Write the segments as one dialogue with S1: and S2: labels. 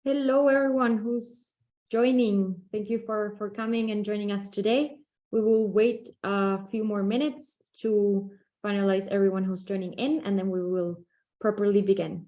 S1: Hello, everyone who's joining. Thank you for coming and joining us today. We will wait a few more minutes to finalize everyone who's joining in, and then we will properly begin.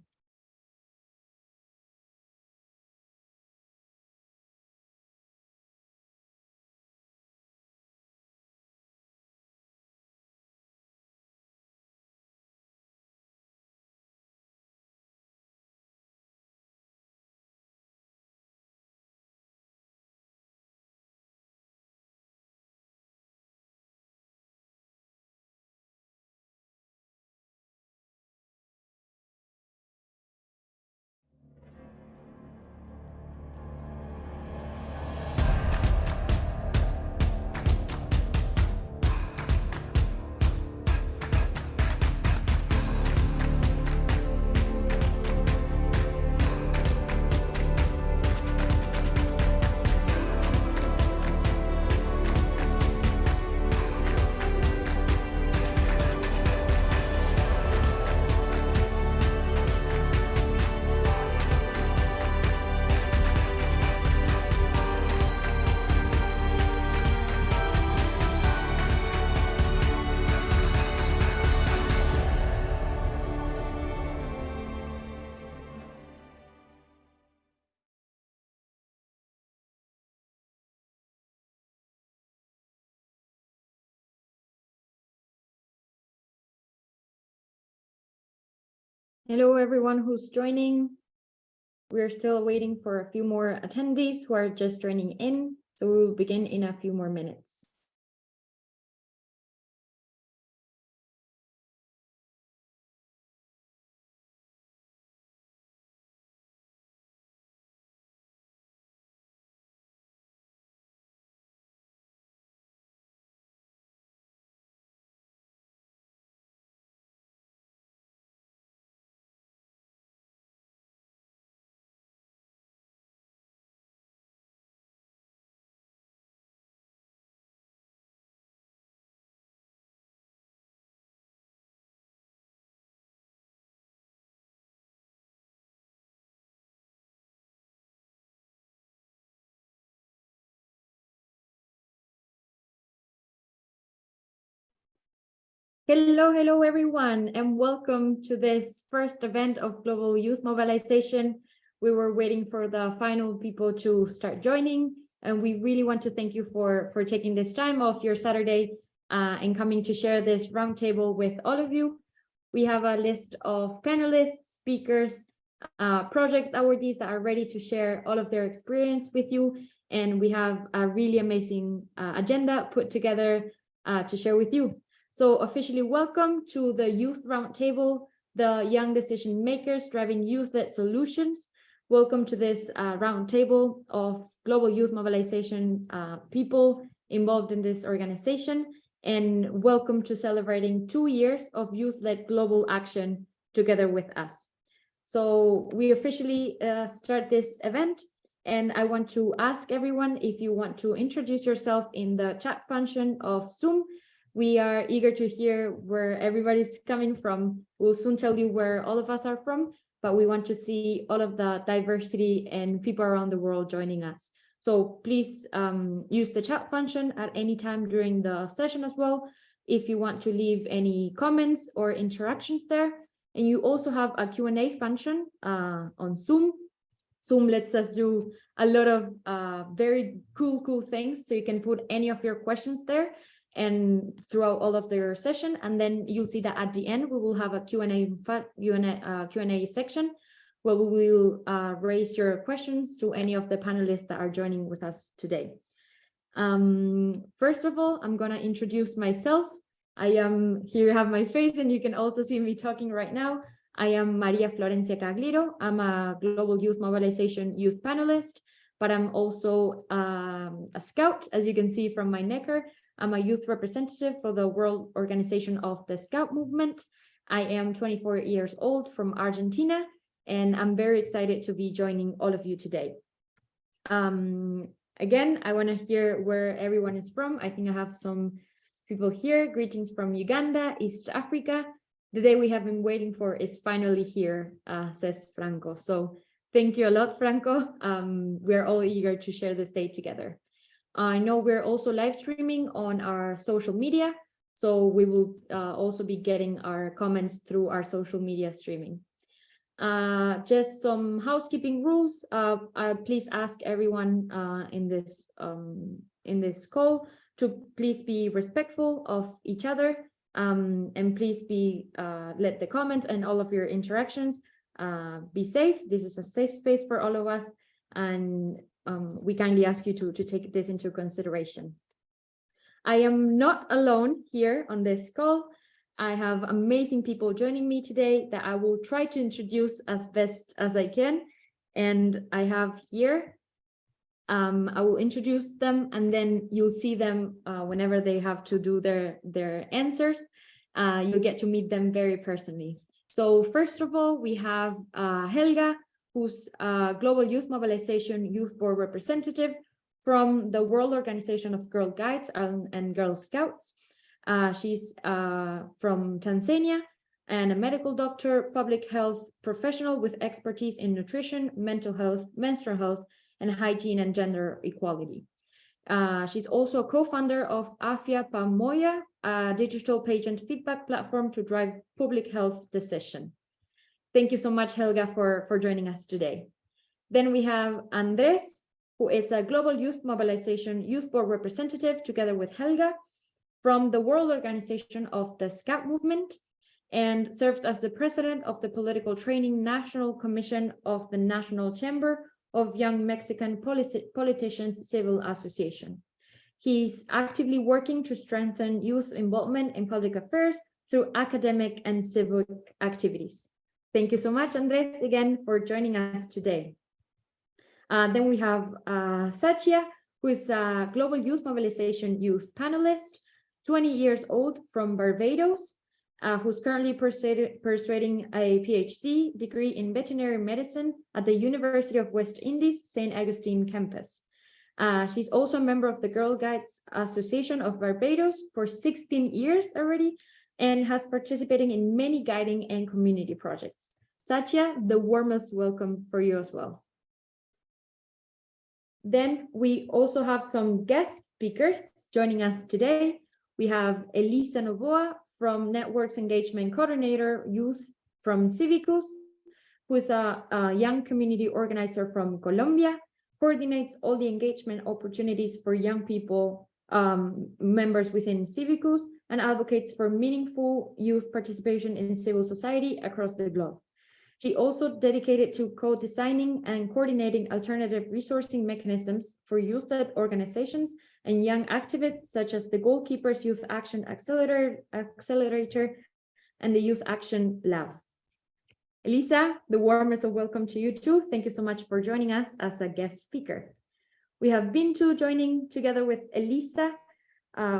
S1: Hello, everyone who's joining. We're still waiting for a few more attendees who are just joining in, so we will begin in a few more minutes. Hello, everyone, and welcome to this first event of Global Youth Mobilization. We were waiting for the final people to start joining, and we really want to thank you for taking this time off your Saturday and coming to share this roundtable with all of you. We have a list of panelists, speakers, project awardees that are ready to share all of their experience with you, and we have a really amazing agenda put together to share with you. So officially welcome to the Youth Roundtable, the young decision makers driving youth-led solutions. Welcome to this roundtable of global youth mobilization people involved in this organization, and welcome to celebrating 2 years of youth-led global action together with us. So we officially start this event, and I want to ask everyone if you want to introduce yourself in the chat function of Zoom. We are eager to hear where everybody's coming from. We'll soon tell you where all of us are from, but we want to see all of the diversity and people around the world joining us. So please use the chat function at any time during the session as well, if you want to leave any comments or interactions there. And you also have a Q&A function on Zoom. Zoom lets us do a lot of very cool things, so you can put any of your questions there and throughout all of their session, and then you'll see that at the end we will have a Q&A section where we will raise your questions to any of the panelists that are joining with us today. First of all, I'm gonna introduce myself. I am here, you have my face, and you can also see me talking right now. I am Maria Florencia Cagliro. I'm a Global Youth Mobilization youth panelist, but I'm also a scout, as you can see from my necker. I'm a youth representative for the World Organization of the Scout Movement. I am 24 years old from Argentina, and I'm very excited to be joining all of you today. Again, I want to hear where everyone is from. I think I have some people here. Greetings from Uganda, East Africa. The day we have been waiting for is finally here, says Franco. So Thank you a lot, Franco. We're all eager to share this day together. I know we're also live streaming on our social media, so we will also be getting our comments through our social media streaming. Just some housekeeping rules. Please ask everyone in this call to please be respectful of each other, and please let the comments and all of your interactions be safe. This is a safe space for all of us, and we kindly ask you to take this into consideration. I am not alone here on this call. I have amazing people joining me today that I will try to introduce as best as I can. And I have here, I will introduce them, and then you'll see them whenever they have to do their answers. You'll get to meet them very personally. So first of all, we have Helga, who's Global Youth Mobilization Youth Board representative from the World Organization of Girl Guides and Girl Scouts. She's from Tanzania and a medical doctor, public health professional with expertise in nutrition, mental health, menstrual health, and hygiene and gender equality. She's also a co-founder of Afya Pamoja, a digital patient feedback platform to drive public health decision. Thank you so much, Helga, for joining us today. Then we have Andres, who is a Global Youth Mobilization Youth Board representative, together with Helga, from the World Organization of the Scout Movement, and serves as the president of the Political Training National Commission of the National Chamber of Young Mexican Politicians Civil Association. He's actively working to strengthen youth involvement in public affairs through academic and civic activities. Thank you so much, Andres, again for joining us today. Then we have Satya, who is a Global Youth Mobilization Youth Panelist, 20 years old, from Barbados, who's currently pursuing a PhD degree in veterinary medicine at the University of West Indies, St. Augustine campus. She's also a member of the Girl Guides Association of Barbados for 16 years already, and has participated in many guiding and community projects. Satya, the warmest welcome for you as well. Then we also have some guest speakers joining us today. We have Elisa Novoa from Networks Engagement Coordinator Youth from Civicus, who is a young community organizer from Colombia, coordinates all the engagement opportunities for young people, members within Civicus, and advocates for meaningful youth participation in civil society across the globe. She also dedicated to co-designing and coordinating alternative resourcing mechanisms for youth-led organizations and young activists, such as the Goalkeepers Youth Action Accelerator and the Youth Action Lab. Elisa, the warmest of welcome to you too. Thank you so much for joining us as a guest speaker. We have Bintu joining together with Elisa,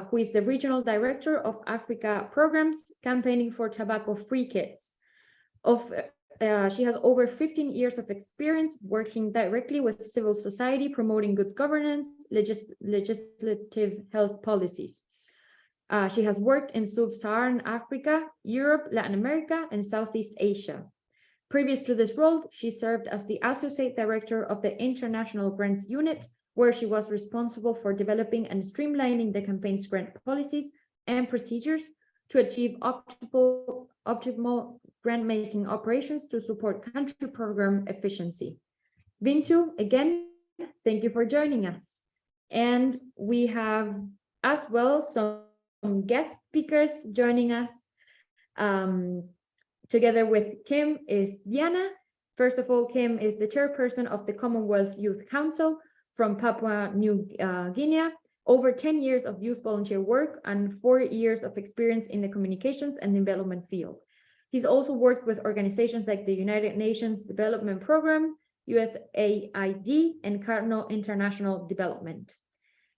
S1: who is the Regional Director of Africa Programs, campaigning for tobacco-free kids. She has over 15 years of experience working directly with civil society, promoting good governance, legislative health policies. She has worked in Sub-Saharan Africa, Europe, Latin America, and Southeast Asia. Previous to this role, she served as the Associate Director of the International Grants Unit, where she was responsible for developing and streamlining the campaign's grant policies and procedures to achieve optimal grant-making operations to support country program efficiency. Bintu, again, thank you for joining us. And we have as well some guest speakers joining us. Together with Kim is Diana. First of all, Kim is the chairperson of the Commonwealth Youth Council from Papua New Guinea, over 10 years of youth volunteer work and 4 years of experience in the communications and development field. He's also worked with organizations like the United Nations Development Program, USAID, and Cardinal International Development.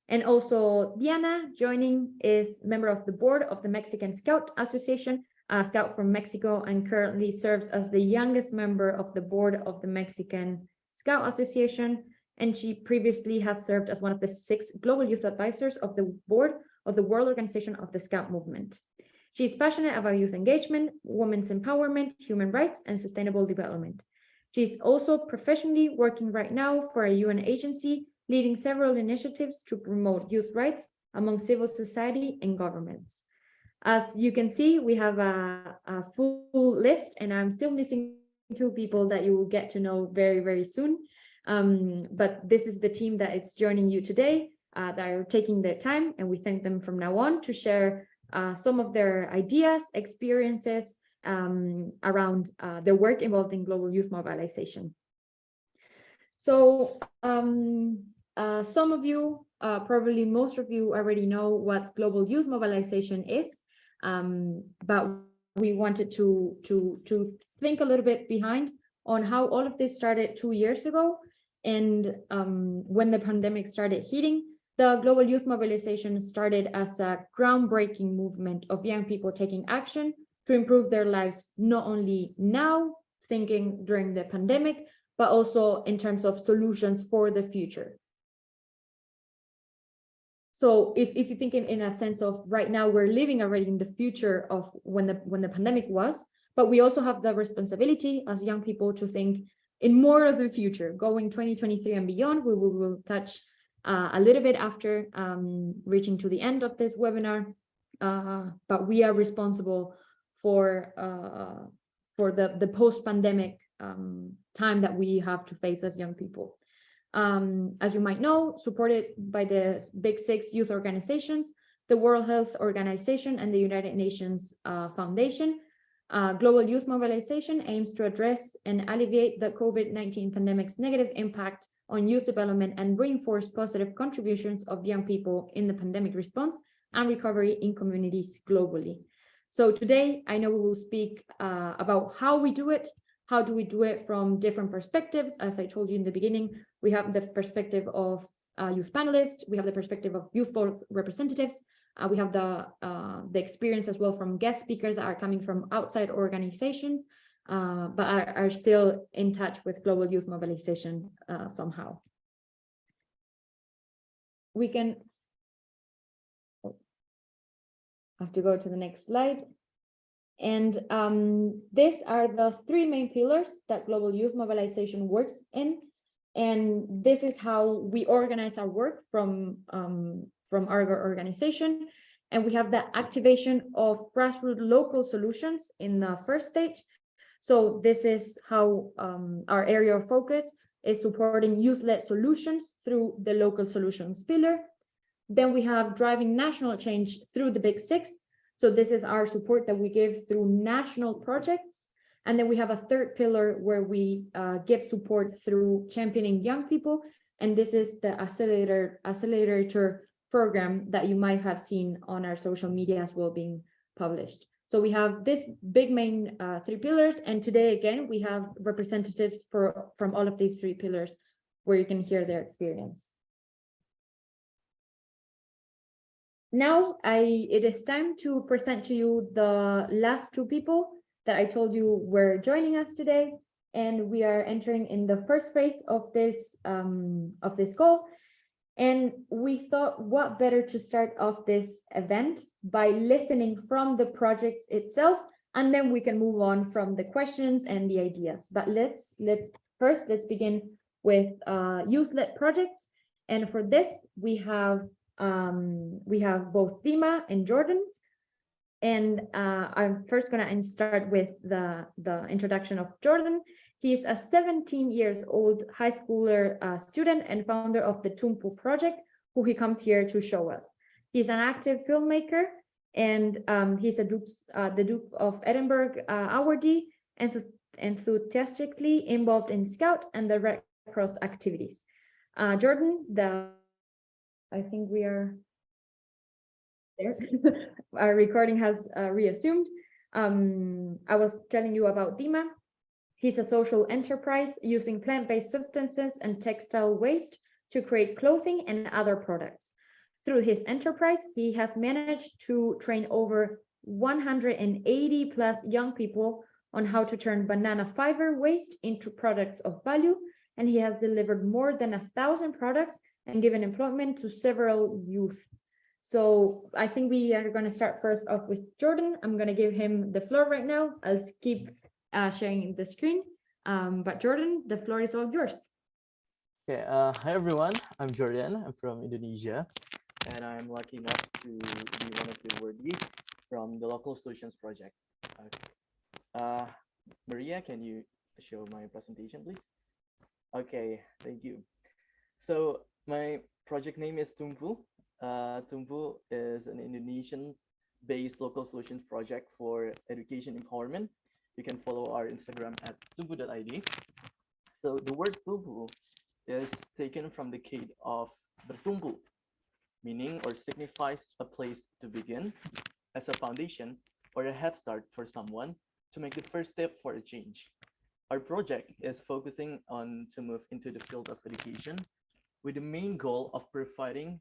S1: And also Diana joining is member of the board of the Mexican Scout Association, a scout from Mexico, and currently serves as the youngest member of the board of the Mexican Scout Association. And she previously has served as one of the 6 global youth advisors of the board of the World Organization of the Scout Movement. She is passionate about youth engagement, women's empowerment, human rights, and sustainable development. She's also professionally working right now for a UN agency, leading several initiatives to promote youth rights among civil society and governments. As you can see, we have a full list, and I'm still missing 2 people that you will get to know very, very soon. But this is the team that is joining you today, that are taking their time, and we thank them from now on to share some of their ideas, experiences around their work involved in global youth mobilization. So some of you, probably most of you already know what global youth mobilization is, but we wanted to think a little bit behind on how all of this started 2 years ago. And when the pandemic started hitting, the global youth mobilization started as a groundbreaking movement of young people taking action to improve their lives, not only now, thinking during the pandemic, but also in terms of solutions for the future. So if you think in a sense of right now, we're living already in the future of when the pandemic was, but we also have the responsibility as young people to think in more of the future, going 2023 and beyond. We will touch a little bit after reaching to the end of this webinar, but we are responsible for the post-pandemic time that we have to face as young people. As you might know, supported by the Big Six youth organizations, the World Health Organization, and the United Nations Foundation, global youth mobilization aims to address and alleviate the COVID-19 pandemic's negative impact on youth development and reinforce positive contributions of young people in the pandemic response and recovery in communities globally. So today, I know we will speak about how we do it. How do we do it from different perspectives? As I told you in the beginning, we have the perspective of youth panelists, we have the perspective of youth board representatives, we have the experience as well from guest speakers that are coming from outside organizations, but are still in touch with global youth mobilization somehow. We can have to go to the next slide. And these are the 3 main pillars that global youth mobilization works in. And this is how we organize our work from our organization. And we have the activation of grassroots local solutions in the first stage. So this is how our area of focus is supporting youth-led solutions through the local solutions pillar. Then we have driving national change through the Big Six. So this is our support that we give through national projects. And then we have a 3rd pillar where we give support through championing young people. And this is the accelerator program that you might have seen on our social media as well being published. So we have this big main 3 pillars. And today, again, we have representatives from all of these 3 pillars where you can hear their experience. Now, it is time to present to you the last 2 people that I told you were joining us today, and we are entering in the first phase of this call. And we thought, what better to start off this event by listening from the projects itself, and then we can move on from the questions and the ideas. But let's begin with youth-led projects, and for this we have both Dima and Jordan. And I'm first going to start with the introduction of Jordan. He's a 17 years old high schooler student and founder of the Tumpu project, who he comes here to show us. He's an active filmmaker, and he's the Duke of Edinburgh awardee, and enthusiastically involved in Scout and the Red Cross activities. Jordan, I think we are there. Our recording has reassumed. I was telling you about Dima. He's a social enterprise using plant-based substances and textile waste to create clothing and other products. Through his enterprise, he has managed to train over 180 plus young people on how to turn banana fiber waste into products of value, and he has delivered more than 1,000 products and given employment to several youth. So I think we are going to start first off with Jordan. I'm going to give him the floor right now. I'll keep sharing the screen. But Jordan, the floor is all yours.
S2: Okay, hi everyone. I'm Jordan. I'm from Indonesia, and I'm lucky enough to be one of the awardees from the Local Solutions Project. Okay. Maria, can you show my presentation, please? Okay, thank you. So my project name is Tumpu. Tumpu is an Indonesian-based local solutions project for education empowerment. You can follow our Instagram at tumpu.id. So the word Tumpu is taken from the Kate of bertumpu, meaning or signifies a place to begin as a foundation or a head start for someone to make the first step for a change. Our project is focusing on to move into the field of education with the main goal of providing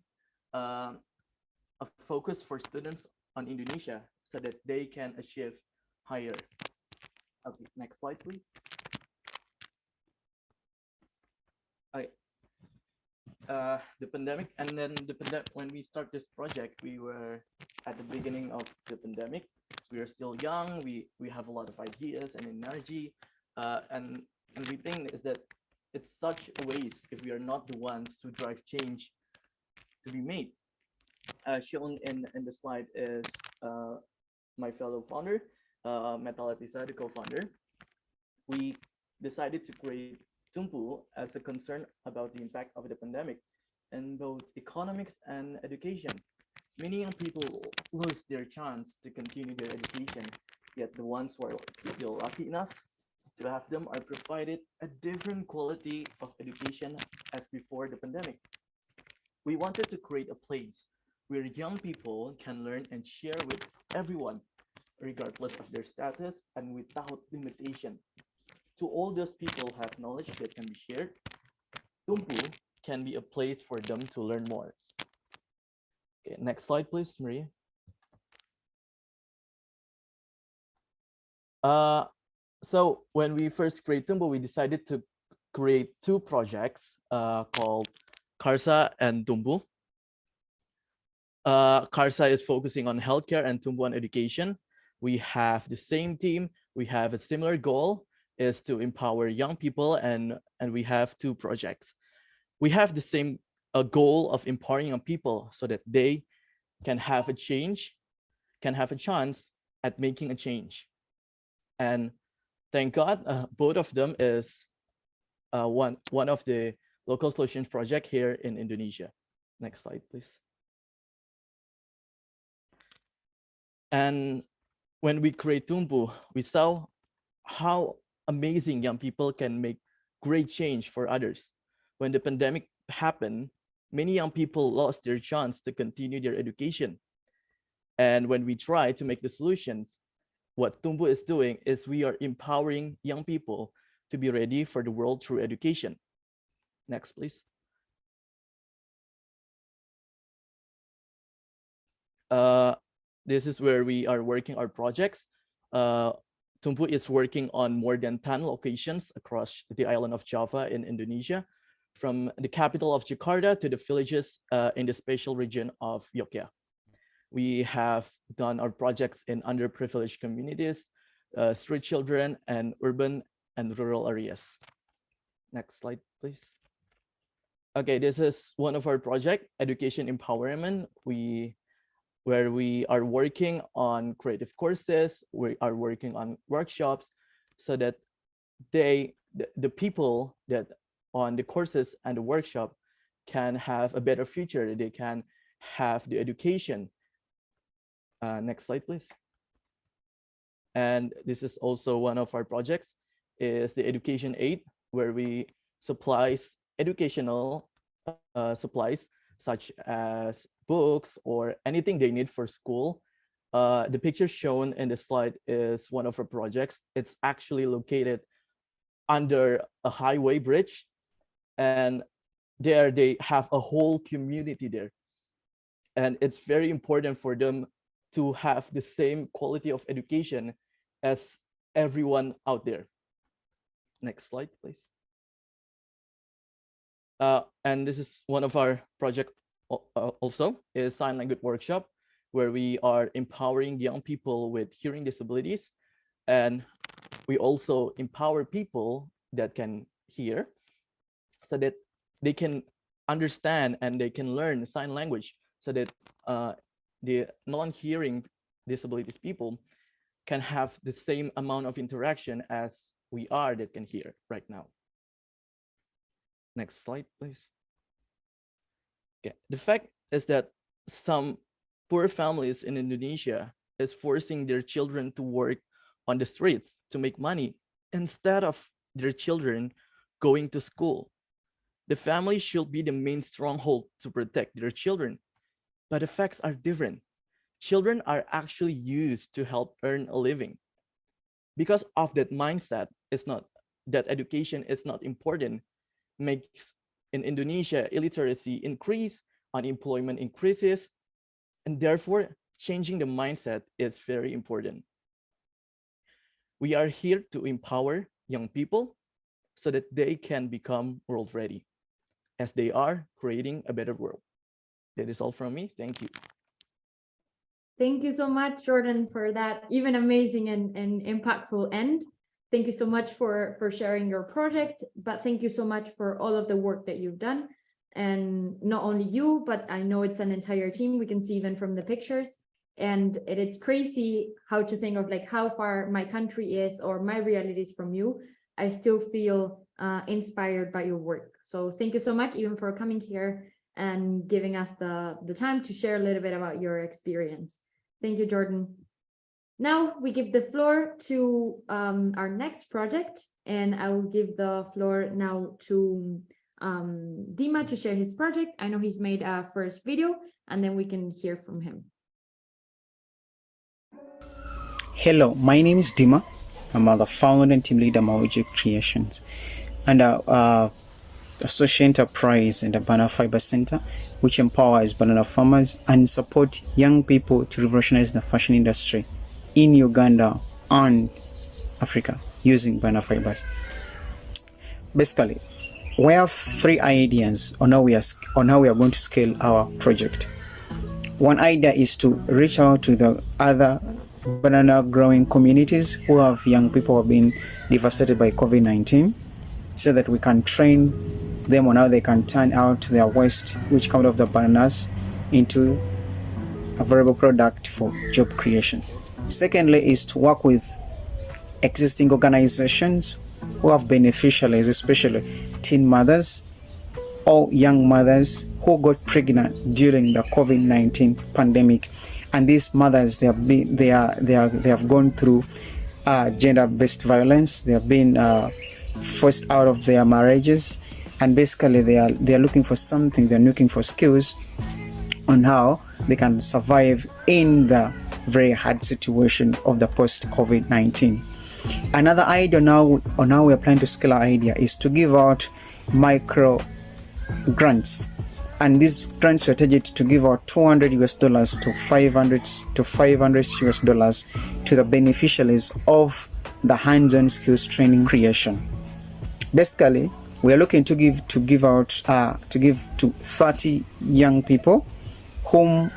S2: a focus for students on Indonesia so that they can achieve higher. Okay, next slide, please. Okay. The pandemic, and then when we start this project, we were at the beginning of the pandemic. We are still young. We have a lot of ideas and energy, and we think is that it's such a waste if we are not the ones who drive change to be made. Shown in the slide is my fellow founder, Metallatisa, the co-founder. We decided to create Tumpu as a concern about the impact of the pandemic in both economics and education. Many young people lose their chance to continue their education, yet the ones who are still lucky enough to have them are provided a different quality of education as before the pandemic. We wanted to create a place where young people can learn and share with everyone, regardless of their status and without limitation. To all those people who have knowledge that can be shared, Tumpu can be a place for them to learn more. Okay, next slide, please, Maria. So when we first created Tumpu, we decided to create two projects called Karsa and Tumpu. Karsa is focusing on healthcare and Tumpu on education. We have the same team. We have a similar goal, is to empower young people, and we have two projects. We have the same goal of empowering young people so that they can have a change, can have a chance at making a change. And thank God, both of them is one of the local solutions project here in Indonesia. Next slide, please. And when we create Tumpu, we saw how amazing young people can make great change for others. When the pandemic happened, many young people lost their chance to continue their education. And when we try to make the solutions, what Tumpu is doing is we are empowering young people to be ready for the world through education. Next, please. This is where we are working our projects. Tumpu is working on more than 10 locations across the island of Java in Indonesia, from the capital of Jakarta to the villages in the spatial region of Yogyakarta. We have done our projects in underprivileged communities, street children, and urban and rural areas. Next slide, please. Okay, this is one of our projects, Education Empowerment. Where we are working on creative courses, we are working on workshops so that the people that on the courses and the workshop can have a better future. They can have the education. Next slide, please. And this is also one of our projects, is the Education Aid, where we supplies educational supplies such as books or anything they need for school. The picture shown in the slide is one of our projects. It's actually located under a highway bridge, and there they have a whole community there. And it's very important for them to have the same quality of education as everyone out there. Next slide, please. And this is one of our projects also, is sign language workshop, where we are empowering young people with hearing disabilities. And We also empower people that can hear so that they can understand and they can learn sign language so that the non-hearing disabilities people can have the same amount of interaction as we are that can hear right now. Next slide, please. Okay. The fact is that some poor families in Indonesia is forcing their children to work on the streets to make money instead of their children going to school. The family should be the main stronghold to protect their children, but the facts are different. Children are actually used to help earn a living. Because of that mindset, it's not that education is not important, makes in Indonesia illiteracy increase, unemployment increases, and therefore changing the mindset is very important. We are here to empower young people so that they can become world ready as they are creating a better world. That is all from me. Thank you.
S1: Thank you so much, Jordan, for that even amazing and impactful end. Thank you so much for sharing your project, but thank you so much for all of the work that you've done. And not only you, but I know it's an entire team. We can see even from the pictures. And it's crazy how to think of like how far my country is or my realities from you. I still feel inspired by your work. So thank you so much even for coming here and giving us the time to share a little bit about your experience. Thank you, Jordan. Now we give the floor to our next project, and I will give the floor now to Dima to share his project. I know he's made a first video, and then we can hear from him.
S3: Hello, my name is Dima. I'm the founder and team leader of Mobilization Creations and social enterprise in the Banana Fiber Center, which empowers banana farmers and support young people to revolutionize the fashion industry in Uganda and Africa using banana fibers. Basically, we have 3 ideas on how we are going to scale our project. One idea is to reach out to the other banana growing communities who have young people who have been devastated by COVID-19 so that we can train them on how they can turn out their waste which comes out of the bananas into a valuable product for job creation. Secondly is to work with existing organizations who have beneficiaries, especially teen mothers or young mothers who got pregnant during the COVID-19 pandemic. And these mothers, they have gone through gender-based violence. They have been forced out of their marriages, and basically they are looking for something. They're looking for skills on how they can survive in the very hard situation of the post-COVID-19. Another idea now on how we are planning to scale our idea is to give out micro grants. And these grants were targeted to give out $200 to 500 US dollars to the beneficiaries of the hands-on skills training creation. Basically, we are looking to give to 30 young people whom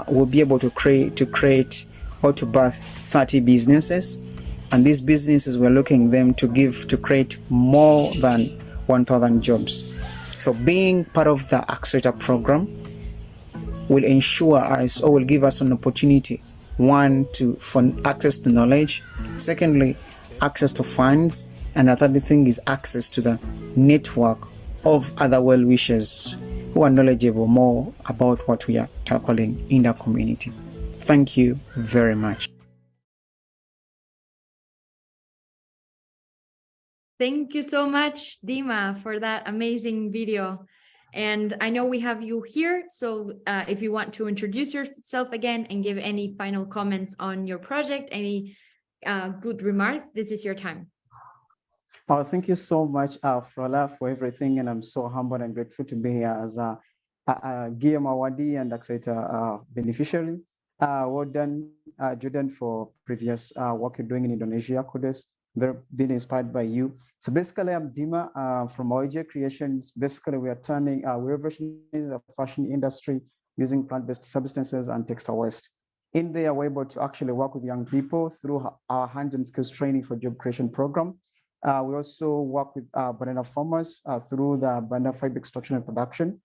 S3: will be able to create or to birth 30 businesses. And these businesses, we're looking them to create more than 1,000 jobs. So being part of the Accelerator program will ensure us or will give us an opportunity, one, for access to knowledge, secondly, access to funds, and the third thing is access to the network of other well-wishers who are knowledgeable more about what we are tackling in the community. Thank you very much.
S1: Thank you so much, Dima, for that amazing video. And I know we have you here, so if you want to introduce yourself again and give any final comments on your project, any good remarks, this is your time.
S3: Oh, thank you so much, Frola, for everything, and I'm so humbled and grateful to be here as a Guillaume awardee and Accelerator beneficiary. Well done, Jordan, for previous work you're doing in Indonesia. Kudos. They're being inspired by you. So basically, I'm Dima from OJ Creations. Basically, we're revolutionizing the fashion industry using plant-based substances and textile waste. In there, we're able to actually work with young people through our hands-on skills training for job creation program. We also work with banana farmers through the banana fiber extraction and production.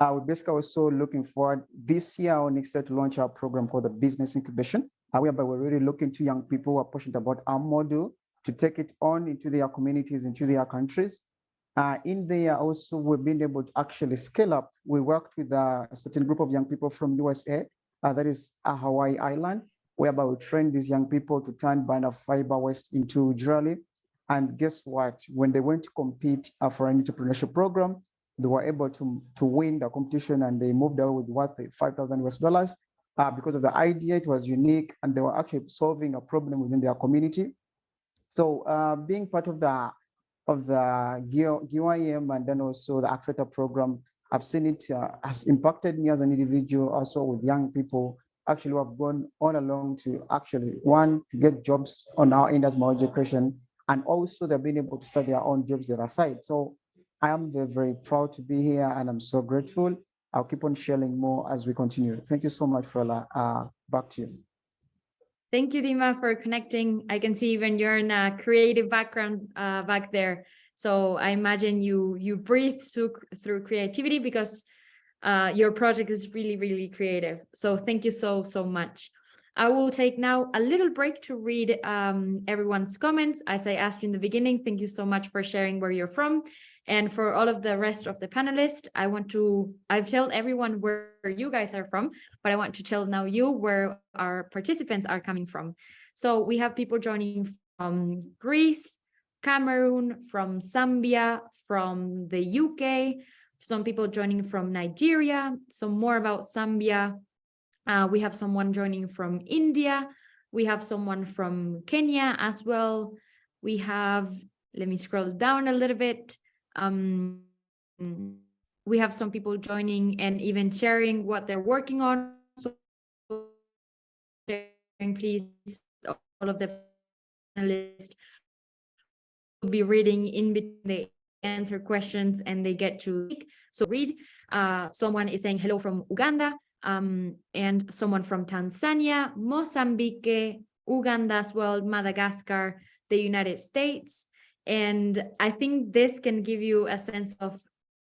S3: We're basically also looking forward this year or next year to launch our program called the Business Incubation, whereby we're really looking to young people who are passionate about our model to take it on into their communities, into their countries. In there also, we've been able to actually scale up. We worked with a certain group of young people from USA, that is a Hawaii Island, whereby we trained these young people to turn banana fiber waste into jewelry. And guess what? When they went to compete for an entrepreneurship program, they were able to win the competition, and they moved out with worth $5,000 because of the idea. It was unique, and they were actually solving a problem within their community. So being part of the GYM and then also the Accelerator program, I've seen it has impacted me as an individual, also with young people actually who have gone on along to actually, one, to get jobs on our end as Maoji education, and also they've been able to start their own jobs at their side. So I am very, very proud to be here, and I'm so grateful. I'll keep on sharing more as we continue. Thank you so much, Frola. Back to you.
S1: Thank you, Dima, for connecting. I can see even you're in a creative background back there. So I imagine you breathe through creativity because your project is really, really creative. So thank you so much. I will take now a little break to read everyone's comments. As I asked you in the beginning, thank you so much for sharing where you're from. And for all of the rest of the panelists, I've told everyone where you guys are from, but I want to tell now you where our participants are coming from. So we have people joining from Greece, Cameroon, from Zambia, from the UK, some people joining from Nigeria. So more about Zambia. We have someone joining from India. We have someone from Kenya as well. We have, let me scroll down a little bit. We have some people joining and even sharing what they're working on. So sharing, please, all of the panelists will be reading in between, they answer questions and they get to speak. So read, someone is saying hello from Uganda, and someone from Tanzania, Mozambique, Uganda as well, Madagascar, the United States. And I think this can give you a sense of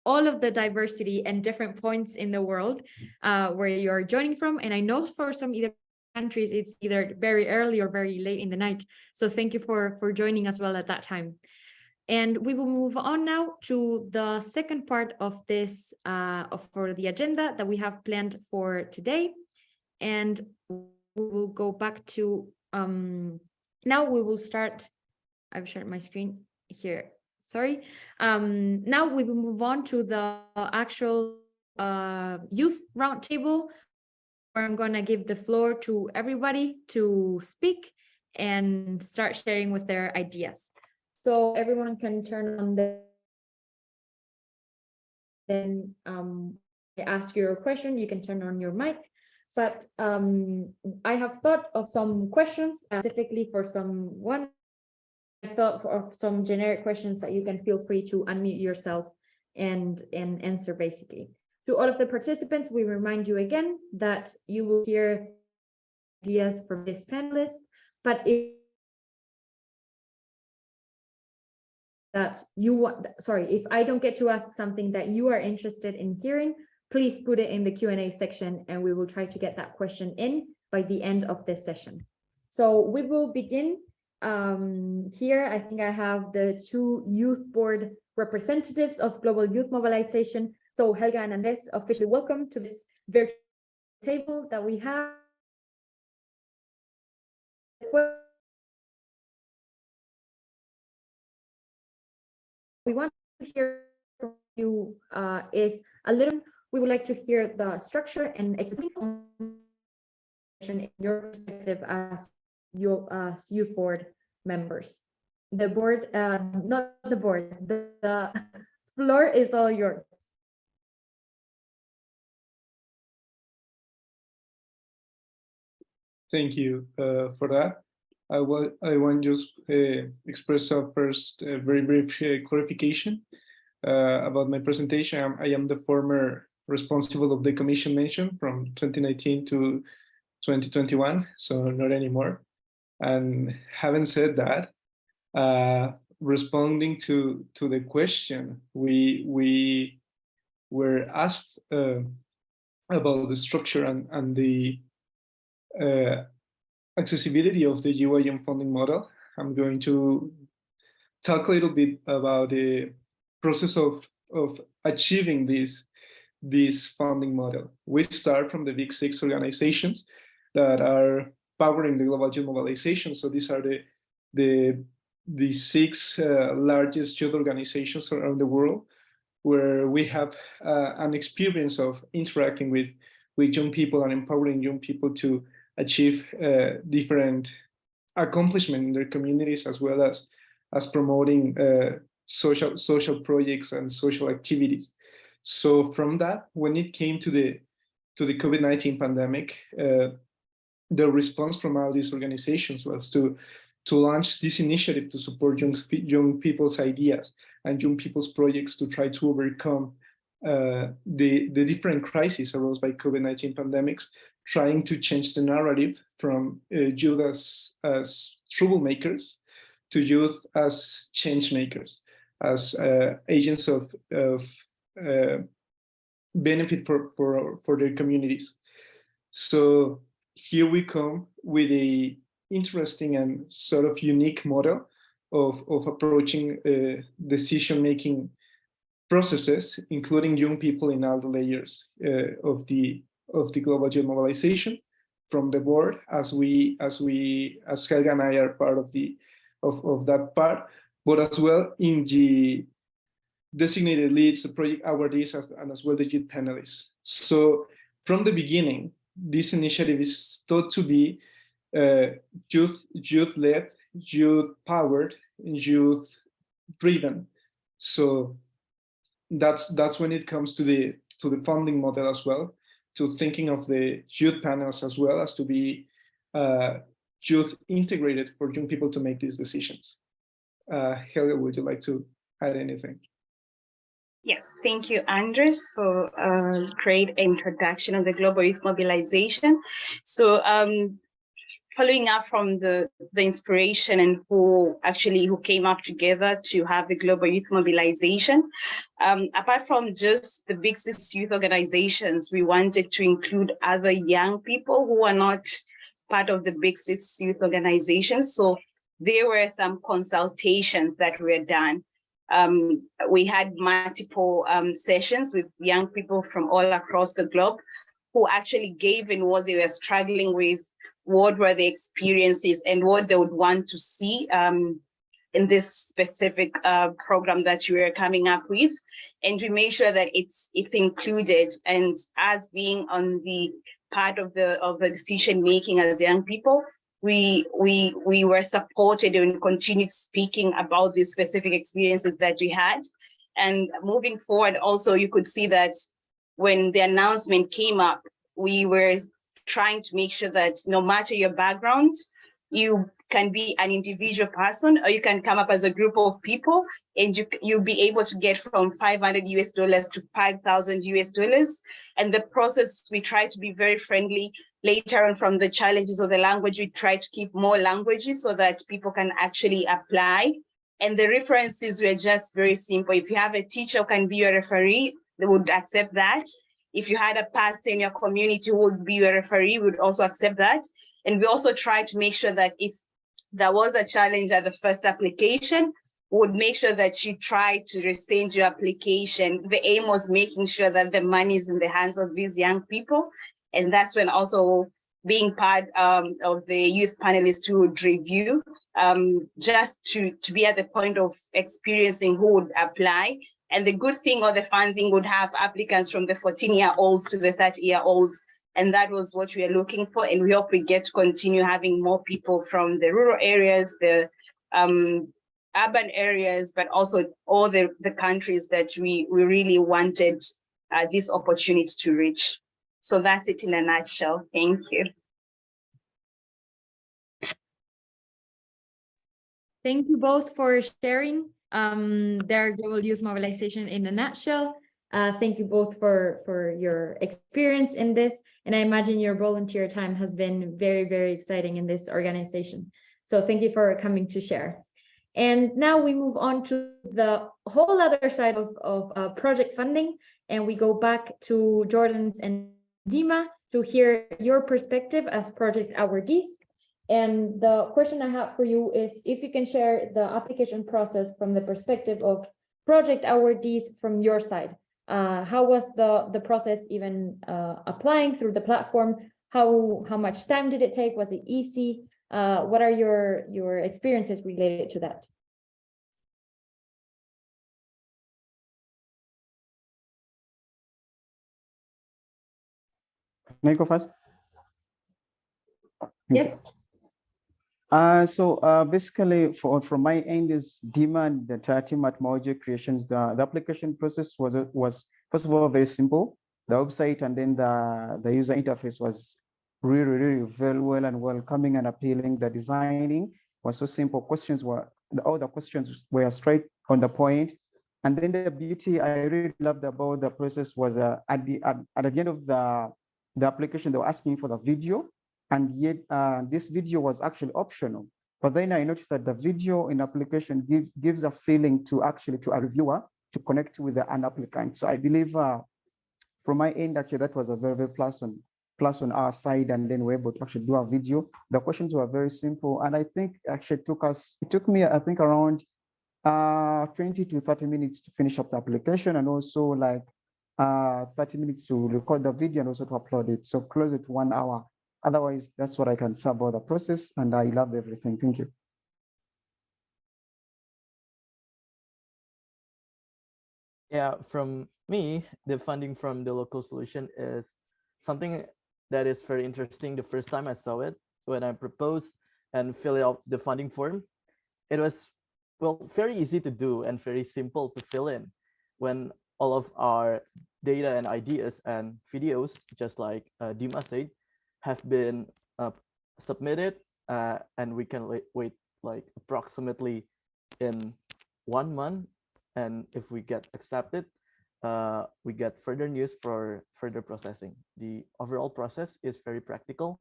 S1: all of the diversity and different points in the world where you're joining from. And I know for some either countries, it's either very early or very late in the night. So thank you for joining as well at that time. And we will move on now to the second part of this, for the agenda that we have planned for today. And we will go back to, now we will start, I've shared my screen here, sorry. Now we will move on to the actual youth roundtable, where I'm gonna give the floor to everybody to speak and start sharing with their ideas. So everyone can turn on then ask your question, you can turn on your mic. But I have thought of some questions specifically for someone. I thought of some generic questions that you can feel free to unmute yourself and answer basically. To all of the participants, we remind you again that you will hear ideas from this panelist, but if I don't get to ask something that you are interested in hearing, please put it in the Q&A section and we will try to get that question in by the end of this session. So we will begin here. I think I have the two youth board representatives of Global Youth Mobilization. So Helga and Andres, officially welcome to this virtual table that we have. We want to hear from you is a little, we would like to hear the structure and execution in your perspective as your youth board members. The board, not the board, the floor is all yours.
S4: Thank you for that. I want to just express a first very brief clarification about my presentation. I am the former responsible of the commission mentioned from 2019 to 2021, so not anymore. And having said that, responding to the question, we were asked about the structure and the accessibility of the UIM funding model. I'm going to talk a little bit about the process of achieving this funding model. We start from the big 6 organizations that are powering the global youth mobilization. So these are the 6 largest youth organizations around the world, where we have an experience of interacting with young people and empowering young people to achieve different accomplishment in their communities, as well as promoting social projects and social activities. So from that, when it came to the COVID-19 pandemic, the response from all these organizations was to launch this initiative to support young people's ideas and young people's projects to try to overcome the different crises arose by COVID-19 pandemics, trying to change the narrative from youth as troublemakers to youth as change makers, as agents of benefit for their communities. So here we come with a interesting and sort of unique model of approaching decision-making processes, including young people in all the layers of the global youth mobilization, from the board, as Helga and I are part of that part, but as well in the designated leads, the project awardees, and as well the youth panelists. So from the beginning, this initiative is thought to be youth-led, youth-powered, youth-driven. So that's when it comes to the funding model as well, to thinking of the youth panels as well as to be youth integrated for young people to make these decisions. Helga, would you like to add anything?
S5: Yes, thank you, Andres, for a great introduction of the global youth mobilization. So following up from the inspiration and who came up together to have the global youth mobilization, apart from just the big 6 youth organizations, we wanted to include other young people who are not part of the big 6 youth organizations. So there were some consultations that were done. We had multiple sessions with young people from all across the globe who actually gave in what they were struggling with, what were the experiences, and what they would want to see in this specific program that we are coming up with. And we made sure that it's included, and as being on the part of the decision making as young people, we were supported and continued speaking about these specific experiences that we had. And moving forward, also, you could see that when the announcement came up, we were trying to make sure that no matter your background, you can be an individual person, or you can come up as a group of people, and you'll be able to get from $500 to $5,000. And the process, we try to be very friendly. Later on, from the challenges of the language, we try to keep more languages so that people can actually apply. And the references were just very simple. If you have a teacher who can be your referee, they would accept that. If you had a pastor in your community who would be your referee, we would also accept that. And we also try to make sure that if there was a challenge at the first application, we would make sure that you try to rescind your application. The aim was making sure that the money is in the hands of these young people. And that's when also being part of the youth panelists who would review, just to be at the point of experiencing who would apply. And the good thing or the fun thing would have applicants from the 14-year-olds to the 30-year-olds. And that was what we are looking for. And we hope we get to continue having more people from the rural areas, the urban areas, but also all the countries that we really wanted this opportunity to reach. So that's it in a nutshell. Thank you.
S1: Thank you both for sharing their global youth mobilization in a nutshell. Thank you both for your experience in this. And I imagine your volunteer time has been very, very exciting in this organization. So thank you for coming to share. And now we move on to the whole other side of project funding. And we go back to Jordan's and Dima to hear your perspective as project awardees. And the question I have for you is if you can share the application process from the perspective of project awardees from your side. How was the process even applying through the platform? How much time did it take? Was it easy? What are your experiences related to that?
S3: Can I go first?
S1: Yes.
S3: Basically, from my end is demand the entire team at Maujo Creations. The application process was first of all very simple. The website and then the user interface was really very well and welcoming and appealing. The designing was so simple. All the questions were straight on the point. And then the beauty I really loved about the process was at the end of the application, they were asking for the video. And yet this video was actually optional. But then I noticed that the video in application gives a feeling to a reviewer to connect with an applicant. So I believe from my end, actually, that was a very plus on our side. And then we're able to actually do a video. The questions were very simple. And I think actually it took me, I think around 20 to 30 minutes to finish up the application, and also like 30 minutes to record the video and also to upload it. So close it 1 hour. Otherwise, that's what I can say about the process, and I love everything. Thank you.
S2: Yeah, from me, the funding from the local solution is something that is very interesting. The first time I saw it, when I proposed and filled out the funding form, it was, well, very easy to do and very simple to fill in. When all of our data and ideas and videos, just like Dima said, have been submitted, and we can wait like approximately in 1 month, and if we get accepted, we get further news for further processing. The overall process is very practical,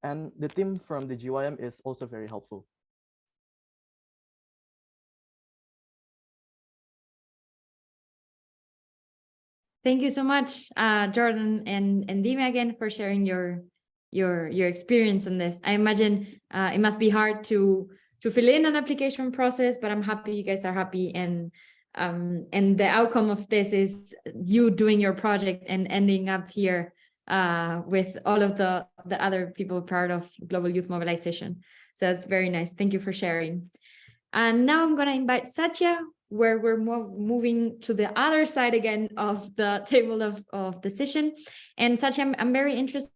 S2: and the team from the GYM is also very helpful.
S1: Thank you so much, Jordan and Dima, again for sharing your experience on this. I imagine it must be hard to fill in an application process, but I'm happy you guys are happy, and the outcome of this is you doing your project and ending up here with all of the other people part of Global Youth Mobilization. So that's very nice. Thank you for sharing. And now I'm going to invite Satya, where we're moving to the other side again of the table of decision. And Satya, I'm very interested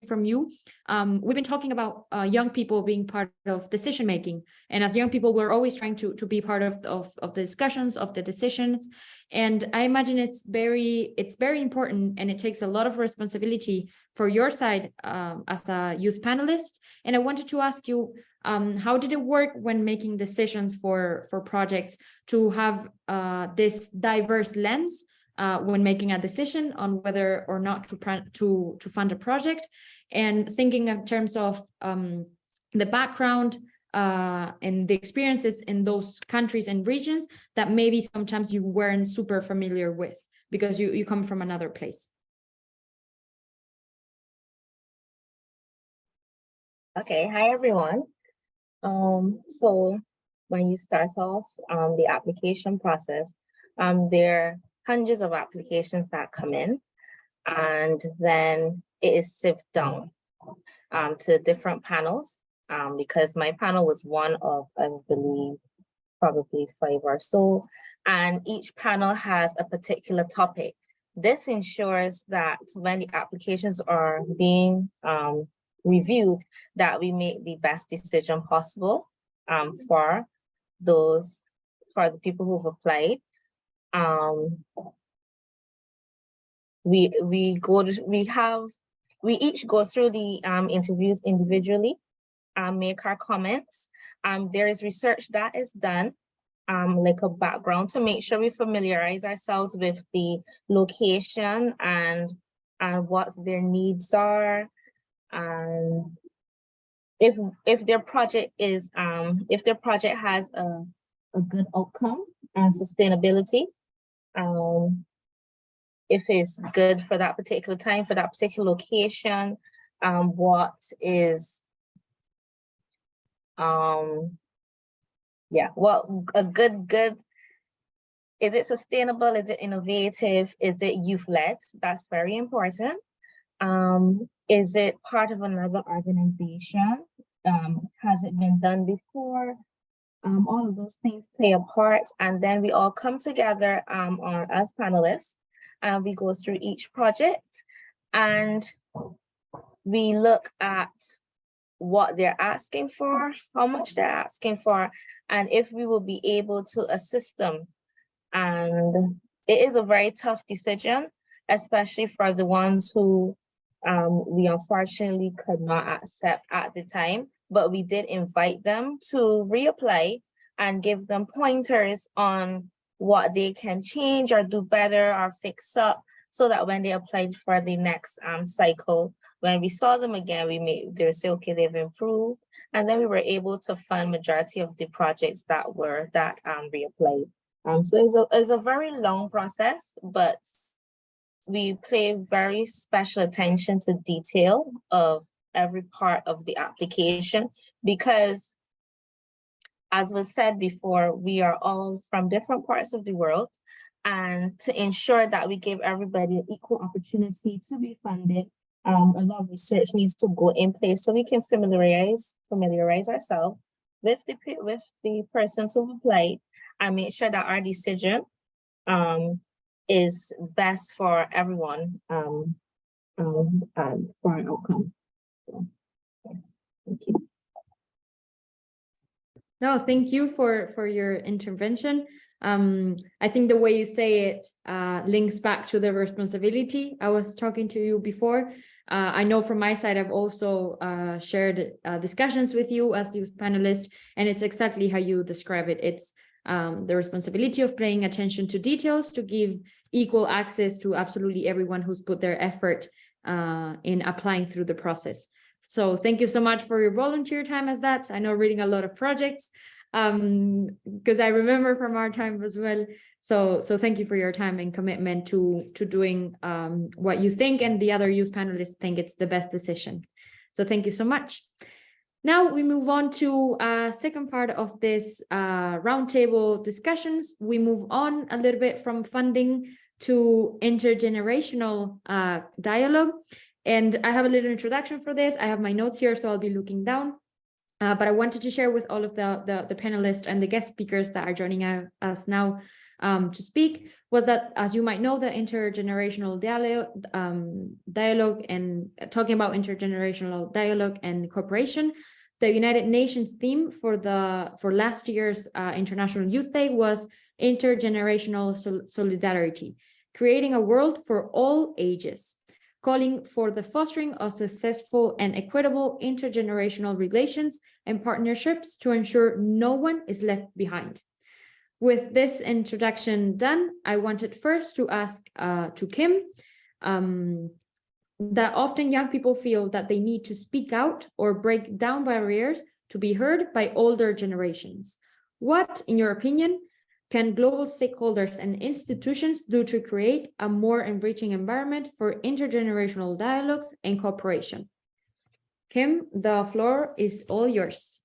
S1: from you. We've been talking about young people being part of decision making, and as young people, we're always trying to be part of the discussions, of the decisions. And I imagine it's very important, and it takes a lot of responsibility for your side as a youth panelist. And I wanted to ask you, how did it work when making decisions for projects to have this diverse lens when making a decision on whether or not to fund a project, and thinking in terms of the background and the experiences in those countries and regions that maybe sometimes you weren't super familiar with because you come from another place?
S6: Okay, hi everyone. So when you start off the application process, there are hundreds of applications that come in, and then it is sifted down to different panels, because my panel was one of, I believe, probably 5 or so, and each panel has a particular topic. This ensures that when the applications are being reviewed, that we make the best decision possible for the people who've applied. We each go through the interviews individually, make our comments. There is research that is done like a background to make sure we familiarize ourselves with the location and what their needs are, and if their project is if their project has a good outcome and sustainability, if it's good for that particular time, for that particular location, what is what a good is it sustainable, is it innovative, is it youth-led? That's very important. Is it part of another organization? Has it been done before? All of those things play a part, and then we all come together as panelists, and we go through each project, and we look at what they're asking for, how much they're asking for, and if we will be able to assist them. And it is a very tough decision, especially for the ones who we unfortunately could not accept at the time, but we did invite them to reapply and give them pointers on what they can change or do better or fix up, so that when they applied for the next cycle, when we saw them again, they would say, okay, they've improved. And then we were able to fund majority of the projects that reapplied. So it's a very long process, but we pay very special attention to detail of every part of the application, because as was said before, we are all from different parts of the world, and to ensure that we give everybody an equal opportunity to be funded, a lot of research needs to go in place so we can familiarize ourselves with the persons who applied, and make sure that our decision is best for everyone for an outcome. So, yeah. Thank you.
S1: No, thank you for your intervention. I think the way you say it links back to the responsibility. I was talking to you before. I know from my side, I've also shared discussions with you as youth panelist, and it's exactly how you describe it. It's the responsibility of paying attention to details to give equal access to absolutely everyone who's put their effort in applying through the process. So thank you so much for your volunteer time as that. I know reading a lot of projects because I remember from our time as well. So thank you for your time and commitment to doing what you think and the other youth panelists think it's the best decision. So thank you so much. Now we move on to a second part of this roundtable discussions. We move on a little bit from funding to intergenerational dialogue. And I have a little introduction for this. I have my notes here, so I'll be looking down. But I wanted to share with all of the panelists and the guest speakers that are joining us now to speak, was that, as you might know, the intergenerational dialogue and talking about intergenerational dialogue and cooperation, the United Nations theme for last year's International Youth Day was intergenerational solidarity, creating a world for all ages, calling for the fostering of successful and equitable intergenerational relations and partnerships to ensure no one is left behind. With this introduction done, I wanted first to ask to Kim that often young people feel that they need to speak out or break down barriers to be heard by older generations. What, in your opinion, can global stakeholders and institutions do to create a more enriching environment for intergenerational dialogues and cooperation? Kim, the floor is all yours.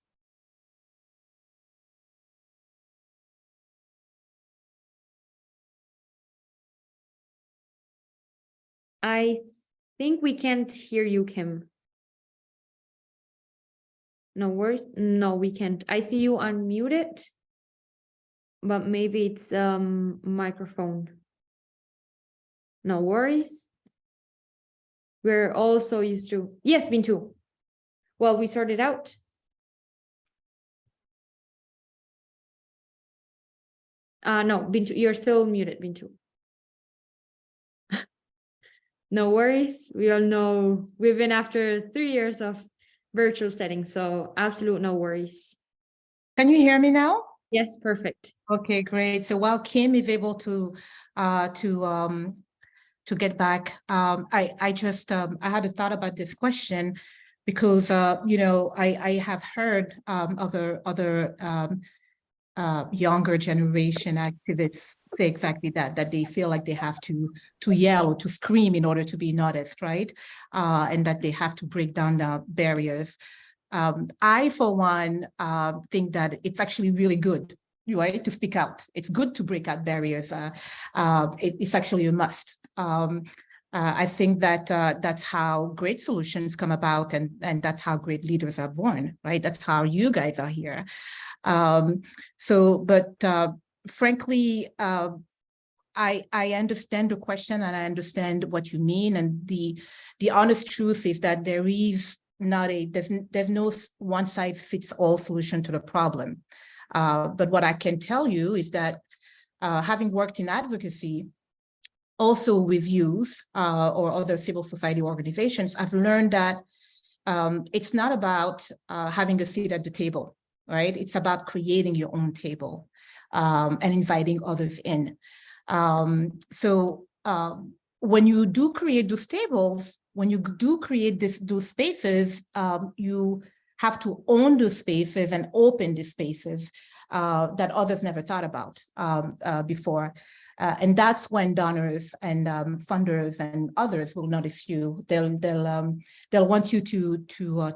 S1: I think we can't hear you, Kim. No worries. No, we can't. I see you unmuted, but maybe it's microphone. No worries. We're also used to, yes, Bintu. Well, we sorted out. No, Bintu, you're still muted, Bintu. No worries. We all know we've been after 3 years of virtual settings, so absolute no worries.
S7: Can you hear me now?
S1: Yes, perfect.
S7: Okay, great. So while Kim is able to get back, I just I had a thought about this question because you know, I have heard other younger generation activists say exactly that they feel like they have to yell or to scream in order to be noticed, right? And that they have to break down the barriers. I, for one, think that it's actually really good, right, to speak out. It's good to break out barriers. It's actually a must. I think that that's how great solutions come about, and that's how great leaders are born, right? That's how you guys are here. But frankly, I understand the question and I understand what you mean. And the honest truth is that there is not there's no one size fits all solution to the problem. But what I can tell you is that having worked in advocacy, also with youth or other civil society organizations, I've learned that it's not about having a seat at the table, right? It's about creating your own table and inviting others in. When you do create those tables, when you do create those spaces, you have to own those spaces and open the spaces that others never thought about before. And that's when donors and funders and others will notice you. They'll want you to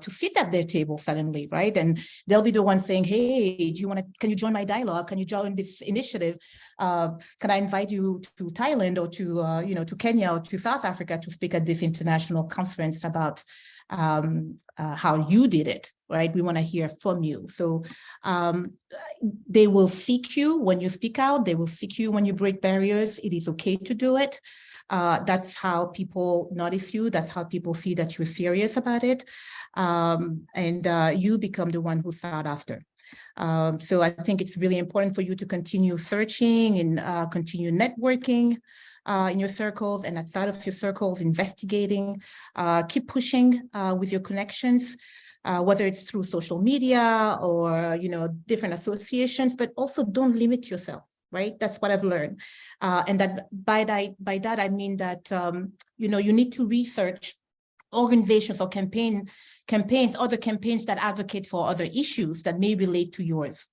S7: sit at their table suddenly, right? And they'll be the one saying, "Hey, can you join my dialogue? Can you join this initiative? Can I invite you to Thailand or to Kenya or to South Africa to speak at this international conference about how you did it, right? We want to hear from you." So they will seek you when you speak out. They will seek you when you break barriers. It is okay to do it. That's how people notice you. That's how people see that you're serious about it. And you become the one who's sought after. So I think it's really important for you to continue searching and continue networking in your circles and outside of your circles, investigating, keep pushing with your connections, whether it's through social media or, different associations, but also don't limit yourself, right? That's what I've learned. And that by that, I mean that, you need to research organizations or campaigns, other campaigns that advocate for other issues that may relate to yours.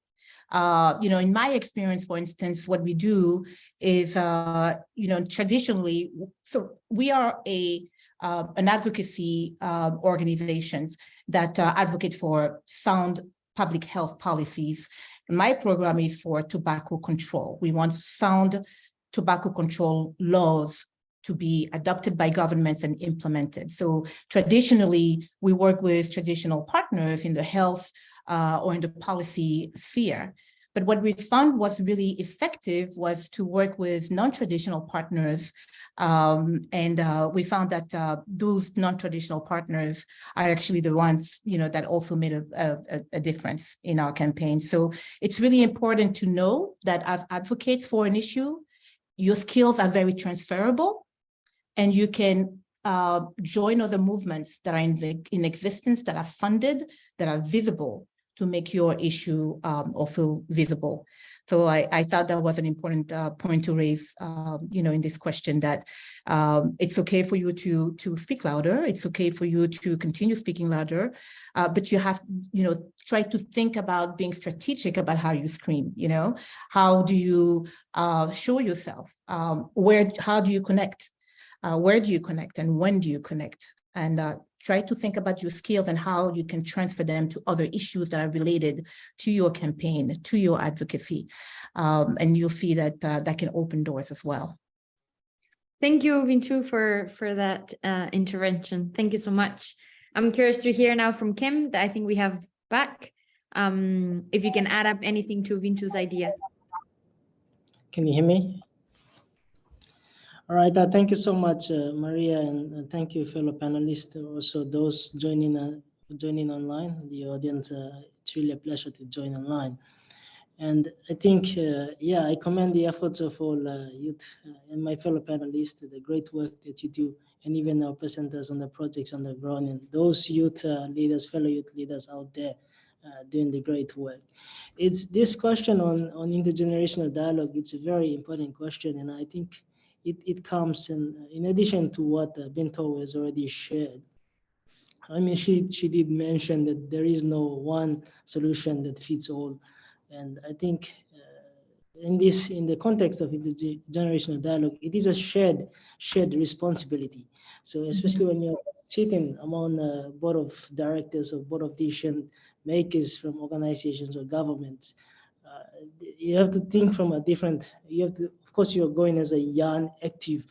S7: In my experience, for instance, what we do is, traditionally, so we are an advocacy organizations that advocate for sound public health policies. My program is for tobacco control. We want sound tobacco control laws to be adopted by governments and implemented. So traditionally, we work with traditional partners in the health or in the policy sphere. But what we found was really effective was to work with non-traditional partners. And we found that those non-traditional partners are actually the ones, that also made a difference in our campaign. So it's really important to know that as advocates for an issue, your skills are very transferable, and you can join other movements that are in existence, that are funded, that are visible, to make your issue also visible. So I thought that was an important point to raise, in this question, that it's okay for you to speak louder. It's okay for you to continue speaking louder, but you have, try to think about being strategic about how you scream. How do you show yourself? How do you connect? Where do you connect, and when do you connect? And try to think about your skills and how you can transfer them to other issues that are related to your campaign, to your advocacy. And you'll see that that can open doors as well.
S1: Thank you, Vinchu, for that intervention. Thank you so much. I'm curious to hear now from Kim, that I think we have back. If you can add up anything to Vinchu's idea.
S8: Can you hear me? All right, thank you so much, Maria, and thank you, fellow panelists, also those joining online, the audience. It's really a pleasure to join online. And I think, I commend the efforts of all youth and my fellow panelists, the great work that you do, and even our presenters on the projects on the ground, and those youth leaders, fellow youth leaders out there doing the great work. It's this question on intergenerational dialogue. It's a very important question, and I think it comes in addition to what Binto has already shared. I mean, she did mention that there is no one solution that fits all, and I think in the context of intergenerational dialogue, it is a shared responsibility. So especially when you're sitting among a board of directors or board of decision makers from organizations or governments, you have to think from a different. You have to, of course, you're going as a young, active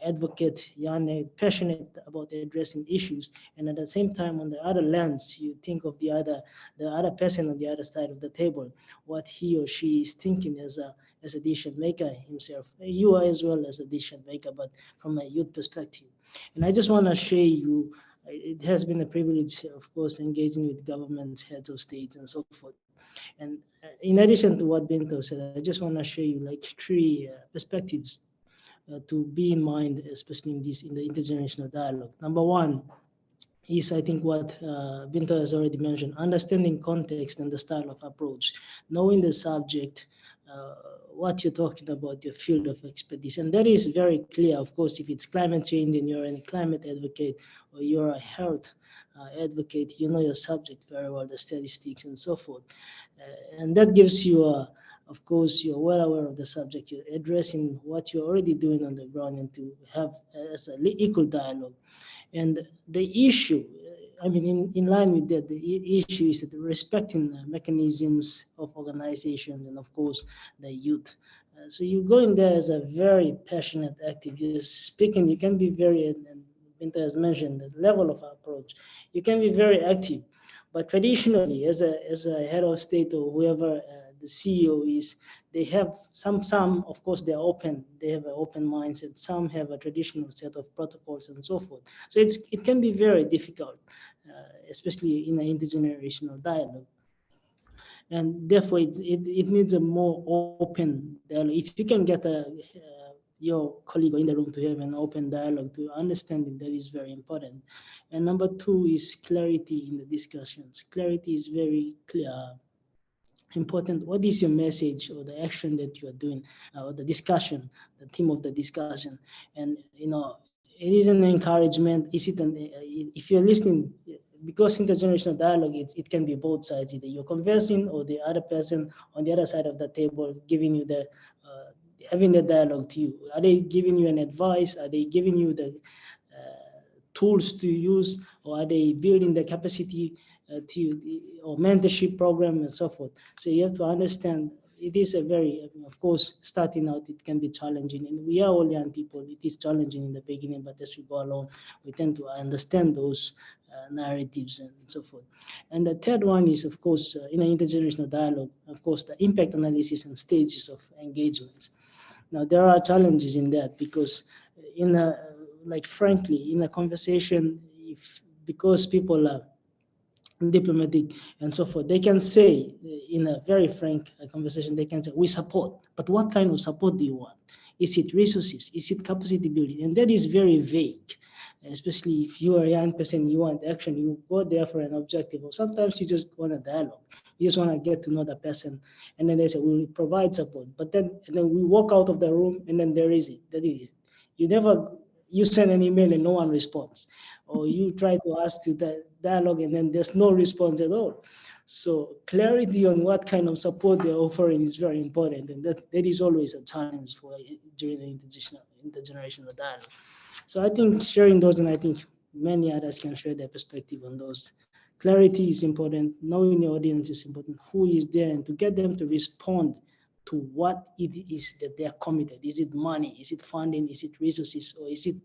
S8: advocate, young, passionate about addressing issues, and at the same time, on the other lens, you think of the other person on the other side of the table, what he or she is thinking as a decision maker himself. You are as well as a decision maker, but from a youth perspective. And I just want to share you. It has been a privilege, of course, engaging with governments, heads of states, and so forth. And in addition to what Bento said, I just want to share you like three perspectives to be in mind, especially in the intergenerational dialogue. Number one is, I think, what Binta has already mentioned, understanding context and the style of approach, knowing the subject, what you're talking about, your field of expertise. And that is very clear, of course, if it's climate change and you're a climate advocate or you're a health advocate, you know your subject very well, the statistics and so forth. And that gives you of course, you're well aware of the subject, you're addressing what you're already doing on the ground, and to have as an equal dialogue. And the issue, I mean, in line with that, the issue is that respecting the mechanisms of organizations and, of course, the youth. So you go in there as a very passionate active. You're speaking, you can be very, and Binta has mentioned the level of approach, you can be very active. But traditionally, as a head of state or whoever the CEO is, they have some, of course, they're open. They have an open mindset. Some have a traditional set of protocols and so forth. So it can be very difficult, especially in an intergenerational dialogue. And therefore, it needs a more open dialogue. If you can get your colleague in the room to have an open dialogue, to understanding, that is very important. And number two is clarity in the discussions. Clarity is very clear. Important. What is your message or the action that you are doing, or the discussion, the theme of the discussion? And it is an encouragement. Is it if you're listening, because intergenerational dialogue, it can be both sides. Either you're conversing or the other person on the other side of the table giving you the having the dialogue to you. Are they giving you an advice? Are they giving you the tools to use, or are they building the capacity or mentorship program and so forth? So you have to understand, it is a very, of course, starting out, it can be challenging, and we are all young people. It is challenging in the beginning, but as we go along, we tend to understand those narratives and so forth. And the third one is, of course, in an intergenerational dialogue, of course, the impact analysis and stages of engagements. Now, there are challenges in that, because frankly, in a conversation, because people are diplomatic and so forth, they can say in a very frank conversation, they can say, we support, but what kind of support do you want? Is it resources? Is it capacity building? And that is very vague, especially if you are a young person, you want action, you go there for an objective, or sometimes you just want a dialogue. You just want to get to know the person, and then they say, we will provide support. But then we walk out of the room, and then there is it. That is it. You send an email and no one responds, or you try to ask to the dialogue and then there's no response at all. So clarity on what kind of support they're offering is very important, and that is always a challenge during the intergenerational dialogue. So I think sharing those, and I think many others can share their perspective on those. Clarity is important, knowing the audience is important, who is there, and to get them to respond to what it is that they are committed. Is it money? Is it funding? Is it resources? Or is it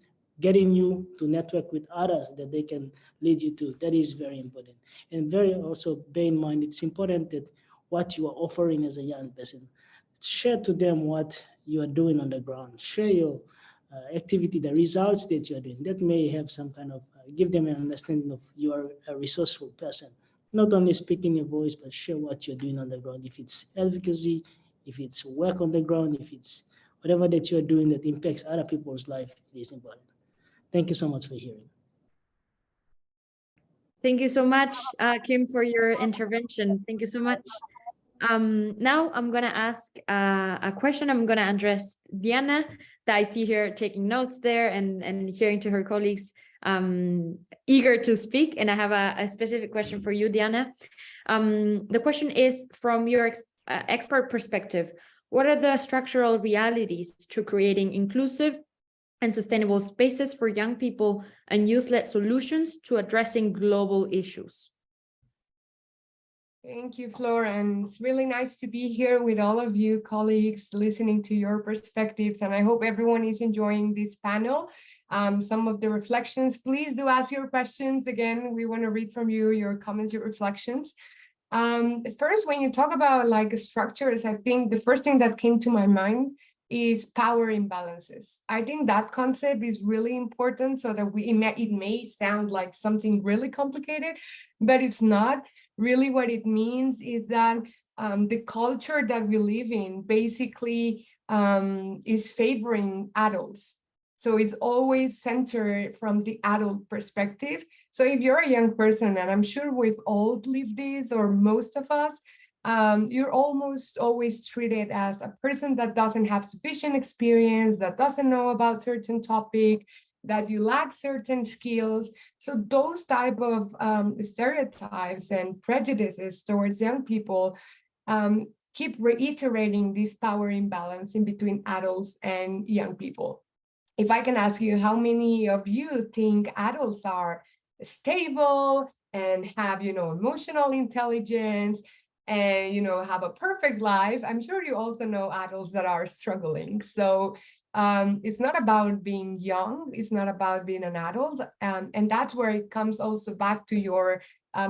S8: getting you to network with others that they can lead you to? That is very important. And also bear in mind, it's important that what you are offering as a young person, share to them what you are doing on the ground. Share your activity, the results that you are doing. That may have some kind of, give them an understanding of you are a resourceful person. Not only speaking your voice, but share what you're doing on the ground. If it's advocacy, if it's work on the ground, if it's whatever that you're doing that impacts other people's life, it is important. Thank you so much for hearing.
S1: Thank you so much, Kim, for your intervention. Thank you so much. Now I'm gonna ask a question. I'm gonna address Diana, that I see here taking notes there and hearing to her colleagues eager to speak. And I have a specific question for you, Diana. The question is, from your expert perspective, what are the structural realities to creating inclusive and sustainable spaces for young people and youth-led solutions to addressing global issues?
S9: Thank you, Flor, and it's really nice to be here with all of you colleagues, listening to your perspectives, and I hope everyone is enjoying this panel. Some of the reflections, please do ask your questions. Again, we want to read from you your comments, your reflections. First, when you talk about like structures, I think the first thing that came to my mind is power imbalances. I think that concept is really important, so that it may sound like something really complicated, but it's not. Really what it means is that the culture that we live in basically is favoring adults. So it's always centered from the adult perspective. So if you're a young person, and I'm sure we've all lived this, or most of us, you're almost always treated as a person that doesn't have sufficient experience, that doesn't know about certain topic, that you lack certain skills. So those type of stereotypes and prejudices towards young people keep reiterating this power imbalance in between adults and young people. If I can ask you, how many of you think adults are stable and have, emotional intelligence and, have a perfect life? I'm sure you also know adults that are struggling. So it's not about being young, it's not about being an adult. And that's where it comes also back to your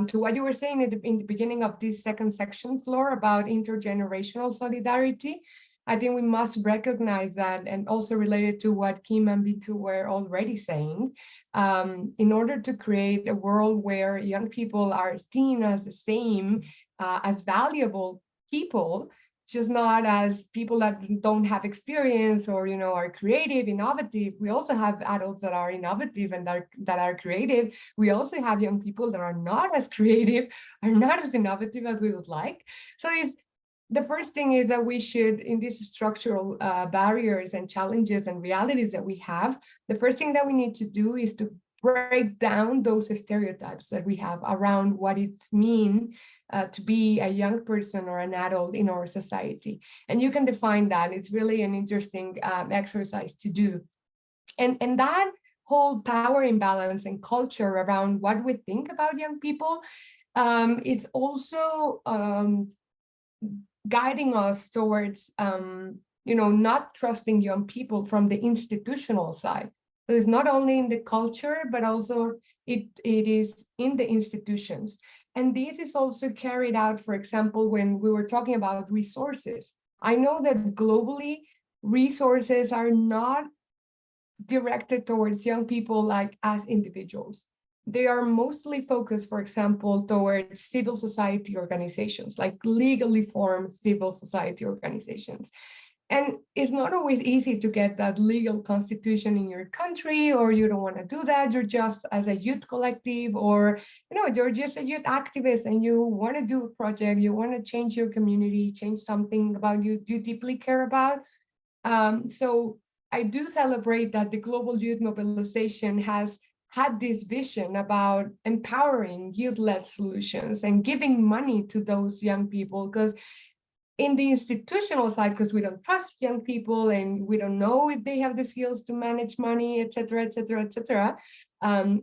S9: to what you were saying in the beginning of this second section, Flor, about intergenerational solidarity. I think we must recognize that, and also related to what Kim and Bitu were already saying, in order to create a world where young people are seen as the same, as valuable people, just not as people that don't have experience or, are creative, innovative. We also have adults that are innovative and that are creative. We also have young people that are not as creative, are not as innovative as we would like. So the first thing is that we should, in these structural barriers and challenges and realities that we have, the first thing that we need to do is to break down those stereotypes that we have around what it means to be a young person or an adult in our society. And you can define that. It's really an interesting exercise to do. And that whole power imbalance and culture around what we think about young people, it's also guiding us towards, not trusting young people from the institutional side. So it's not only in the culture, but also it is in the institutions. And this is also carried out, for example, when we were talking about resources. I know that globally, resources are not directed towards young people like as individuals. They are mostly focused, for example, towards civil society organizations, like legally formed civil society organizations. And it's not always easy to get that legal constitution in your country, or you don't want to do that. You're just as a youth collective, or you're just a youth activist and you want to do a project, you want to change your community, change something about you deeply care about. So I do celebrate that the Global Youth Mobilization has had this vision about empowering youth-led solutions and giving money to those young people, because in the institutional side, because we don't trust young people and we don't know if they have the skills to manage money, et cetera, et cetera, et cetera,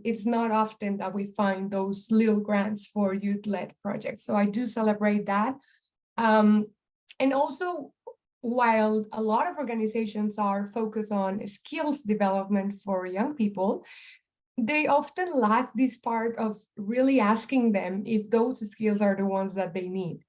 S9: it's not often that we find those little grants for youth-led projects. So I do celebrate that. And also, while a lot of organizations are focused on skills development for young people, they often lack this part of really asking them if those skills are the ones that they need.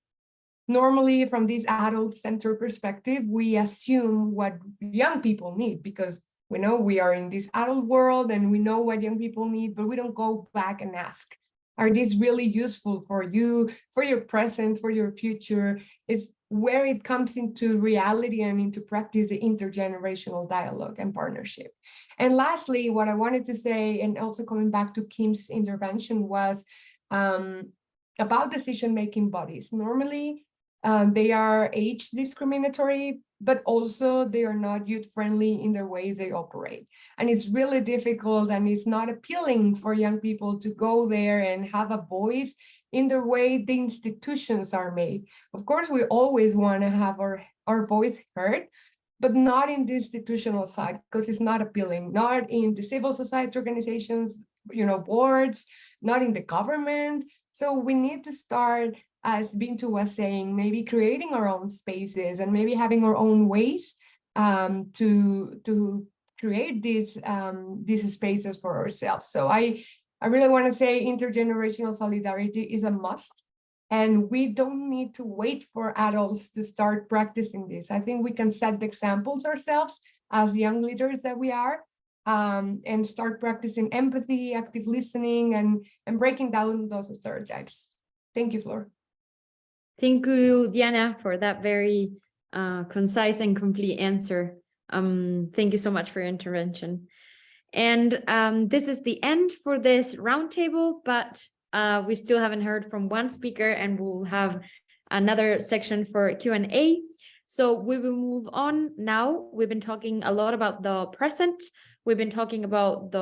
S9: Normally, from this adult-centered perspective, we assume what young people need, because we know we are in this adult world and we know what young people need, but we don't go back and ask, are these really useful for you, for your present, for your future? It's where it comes into reality and into practice, the intergenerational dialogue and partnership. And lastly, what I wanted to say, and also coming back to Kim's intervention, was about decision-making bodies. Normally, they are age discriminatory, but also they are not youth-friendly in the ways they operate. And it's really difficult and it's not appealing for young people to go there and have a voice in the way the institutions are made. Of course, we always want to have our voice heard, but not in the institutional side, because it's not appealing, not in the civil society organizations, boards, not in the government. So we need to start, as Bintu was saying, maybe creating our own spaces and maybe having our own ways to create these spaces for ourselves. So I really want to say intergenerational solidarity is a must. And we don't need to wait for adults to start practicing this. I think we can set the examples ourselves as young leaders that we are, and start practicing empathy, active listening, and breaking down those stereotypes. Thank you, Flor.
S1: Thank you, Diana, for that very concise and complete answer. Thank you so much for your intervention. And this is the end for this roundtable, but we still haven't heard from one speaker, and we'll have another section for Q&A. So we will move on now. We've been talking a lot about the present. We've been talking about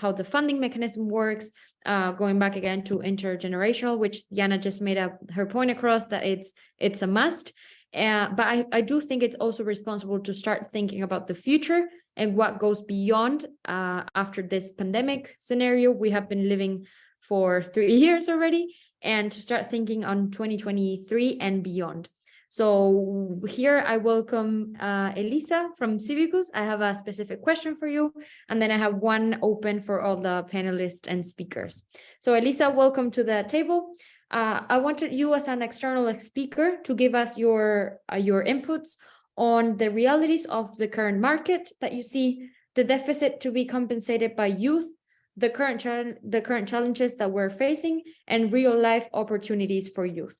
S1: how the funding mechanism works, going back again to intergenerational, which Diana just made her point across that it's a must. But I do think it's also responsible to start thinking about the future and what goes beyond after this pandemic scenario we have been living for 3 years already, and to start thinking on 2023 and beyond. So here I welcome Elisa from Civicus. I have a specific question for you, and then I have one open for all the panelists and speakers. So Elisa, welcome to the table. I wanted you as an external speaker to give us your inputs on the realities of the current market that you see, the deficit to be compensated by youth, the current challenges that we're facing, and real life opportunities for youth.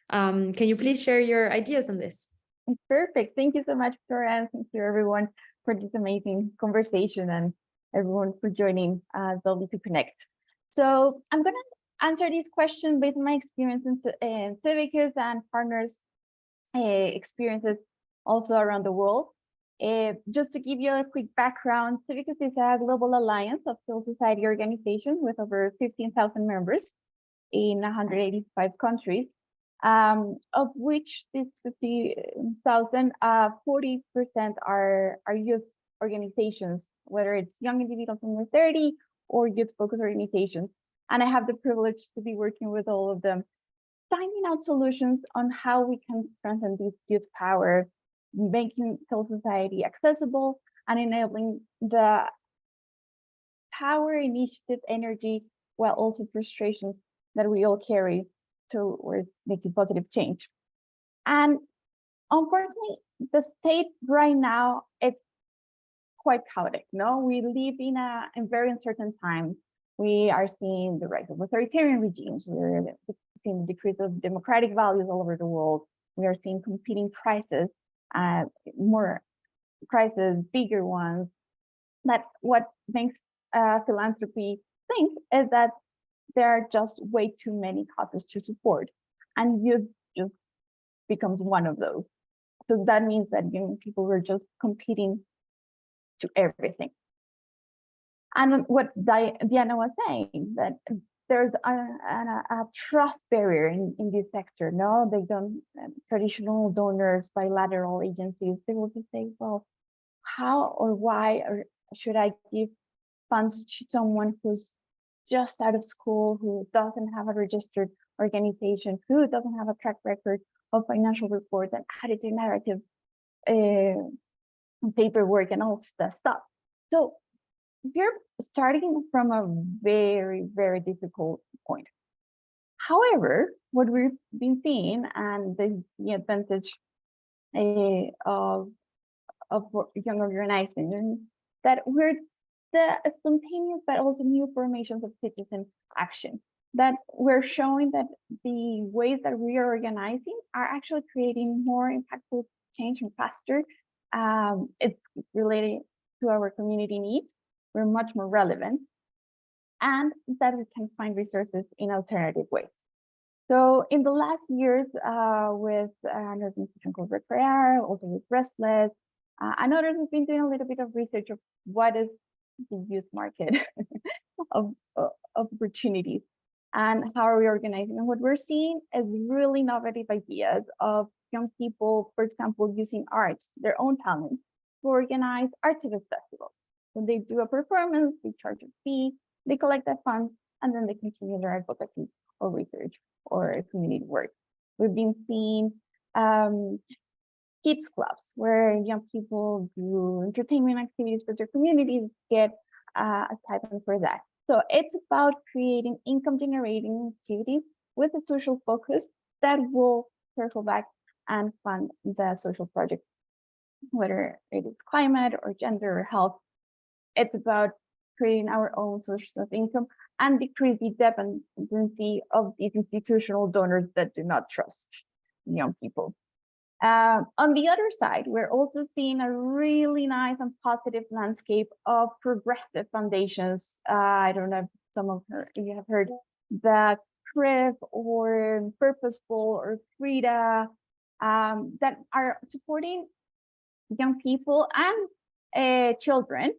S1: Can you please share your ideas on this?
S10: Perfect. Thank you so much, Flora, and thank you everyone for this amazing conversation and everyone for joining Dolby to Connect. So I'm going to answer this question based on my experience in Civicus and partners' experiences also around the world. Just to give you a quick background, Civicus is a global alliance of civil society organizations with over 15,000 members in 185 countries, of which this 50,000, 40% are youth organizations, whether it's young individuals under 30 or youth-focused organizations. And I have the privilege to be working with all of them, finding out solutions on how we can strengthen this youth power, making civil society accessible and enabling the power, initiative, energy, while also frustrations that we all carry towards making positive change. And unfortunately, the state right now, it's quite chaotic. No, we live in very uncertain times. We are seeing the rise of authoritarian regimes. We're seeing the decrease of democratic values all over the world. We are seeing competing crises, more crises, bigger ones. That what makes philanthropy think is that there are just way too many causes to support, and youth just becomes one of those. So that means that young people were just competing to everything. And what Diana was saying, that there's a trust barrier in this sector. No, they don't, traditional donors, bilateral agencies, they will just say, well, how or why or should I give funds to someone who's just out of school, who doesn't have a registered organization, who doesn't have a track record of financial reports and additive narrative paperwork and all that stuff. So you're starting from a very, very difficult point. However, what we've been seeing, and the advantage of young organizations, that we're the spontaneous but also new formations of citizen action, that we're showing that the ways that we are organizing are actually creating more impactful change and faster. It's related to our community needs. We're much more relevant. and that we can find resources in alternative ways. So in the last years, with an organization called Recrear, also with Restless, and others have been doing a little bit of research of what is the youth market of opportunities and how are we organizing. And what we're seeing is really innovative ideas of young people, for example, using arts, their own talents, to organize artivist festivals. When they do a performance, they charge a fee, they collect that funds, and then they continue their advocacy or research or community work. We've been seeing kids clubs where young people do entertainment activities for their communities, get a stipend for that. So it's about creating income generating activities with a social focus that will circle back and fund the social projects, whether it is climate or gender or health. It's about creating our own sources of income and decrease the dependency of these institutional donors that do not trust young people. On the other side, we're also seeing a really nice and positive landscape of progressive foundations. I don't know if some of you have heard the CRIF or Purposeful or Frida that are supporting young people and children,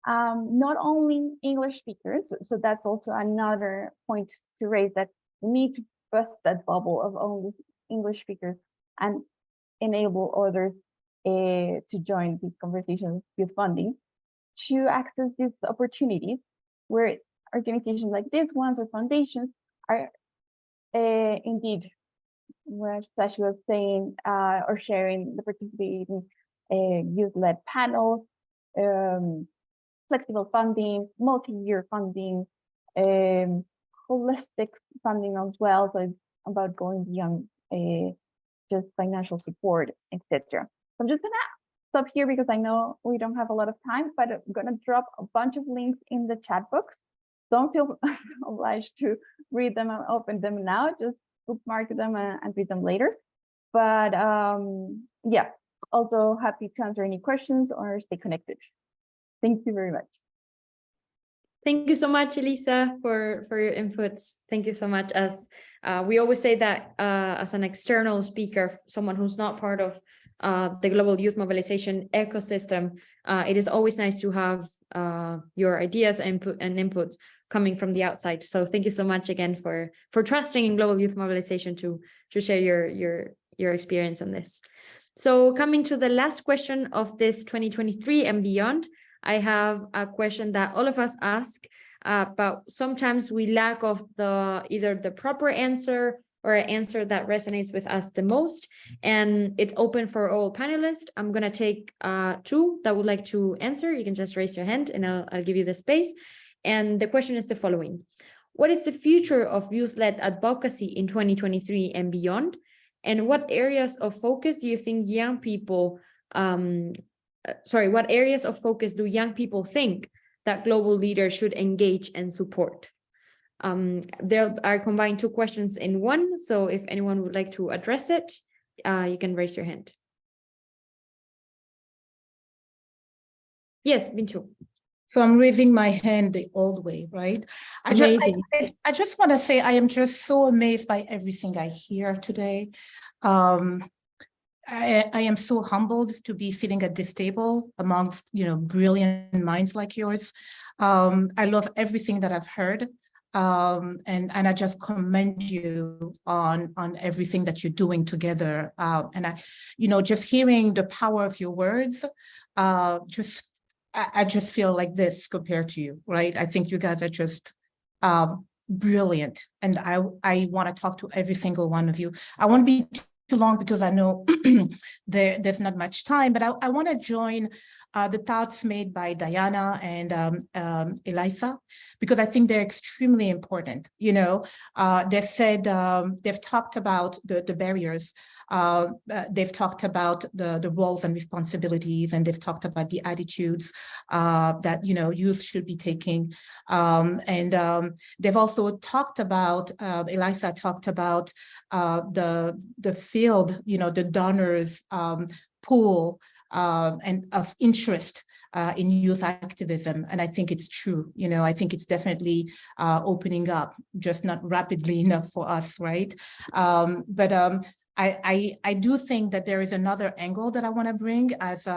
S10: not only English speakers. So that's also another point to raise, that we need to bust that bubble of only English speakers and enable others to join these conversations with funding, to access these opportunities where organizations like these ones or foundations are indeed, what Sashi was saying, or sharing the participating youth-led panels, flexible funding, multi-year funding, holistic funding as well. So it's about going beyond just financial support, etc. So I'm just gonna stop here because I know we don't have a lot of time, but I'm gonna drop a bunch of links in the chat box. Don't feel obliged to read them and open them now, just bookmark them and read them later. But yeah, also happy to answer any questions or stay connected. Thank you very much.
S1: Thank you so much, Elisa, for your inputs. Thank you so much. As we always say that as an external speaker, someone who's not part of the global youth mobilization ecosystem, it is always nice to have your ideas and inputs coming from the outside. So thank you so much again for trusting in global youth mobilization to share your experience on this. So coming to the last question of this 2023 and beyond, I have a question that all of us ask, but sometimes we lack of either the proper answer or an answer that resonates with us the most. And it's open for all panelists. I'm going to take two that would like to answer. You can just raise your hand and I'll give you the space. And the question is the following: what is the future of youth-led advocacy in 2023 and beyond? And what areas of focus do you think young people what areas of focus do young people think that global leaders should engage and support? There are combined two questions in one, so if anyone would like to address it, you can raise your hand. Yes, Bintu.
S7: So I'm raising my hand the old way, right? I just want to say I am just so amazed by everything I hear today. I am so humbled to be sitting at this table amongst, brilliant minds like yours. I love everything that I've heard. And I just commend you on everything that you're doing together. And I, just hearing the power of your words, I just feel like this compared to you, right? I think you guys are just brilliant. And I want to talk to every single one of you. I won't be too long because I know there's not much time, but I want to join the thoughts made by Diana and Elisa, because I think they're extremely important. They've said, they've talked about the barriers. They've talked about the roles and responsibilities, and they've talked about the attitudes that youth should be taking. And they've also talked about, Elisa talked about the field, the donors pool and of interest in youth activism. And I think it's true. I think it's definitely opening up, just not rapidly enough for us, right? I do think that there is another angle that I want to bring as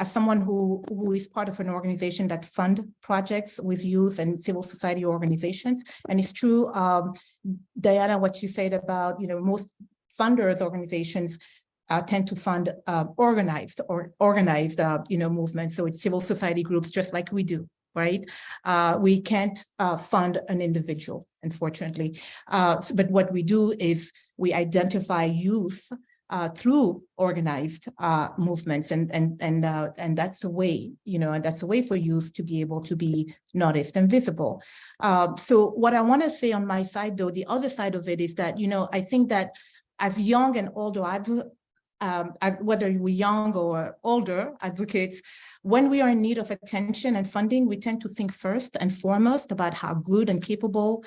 S7: someone who is part of an organization that fund projects with youth and civil society organizations. And it's true, Diana, what you said about, most funders organizations tend to fund organized movements. So it's civil society groups, just like we do, right? We can't fund an individual, unfortunately. But what we do is we identify youth through organized movements, and that's a way, and that's a way for youth to be able to be noticed and visible. So what I want to say on my side, though, the other side of it is that, I think that as young and older as whether we're young or older advocates, when we are in need of attention and funding, we tend to think first and foremost about how good and capable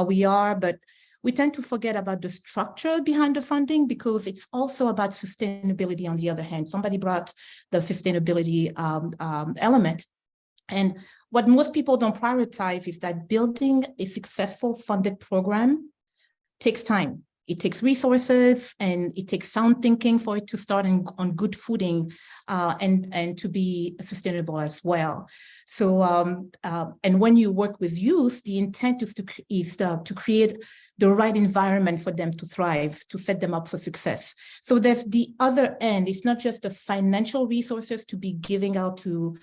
S7: we are, but we tend to forget about the structure behind the funding, because it's also about sustainability on the other hand. Somebody brought the sustainability element. And what most people don't prioritize is that building a successful funded program takes time. It takes resources and it takes sound thinking for it to start on good footing and to be sustainable as well. So, and when you work with youth, the intent is to create the right environment for them to thrive, to set them up for success. So there's the other end. It's not just the financial resources to be giving out to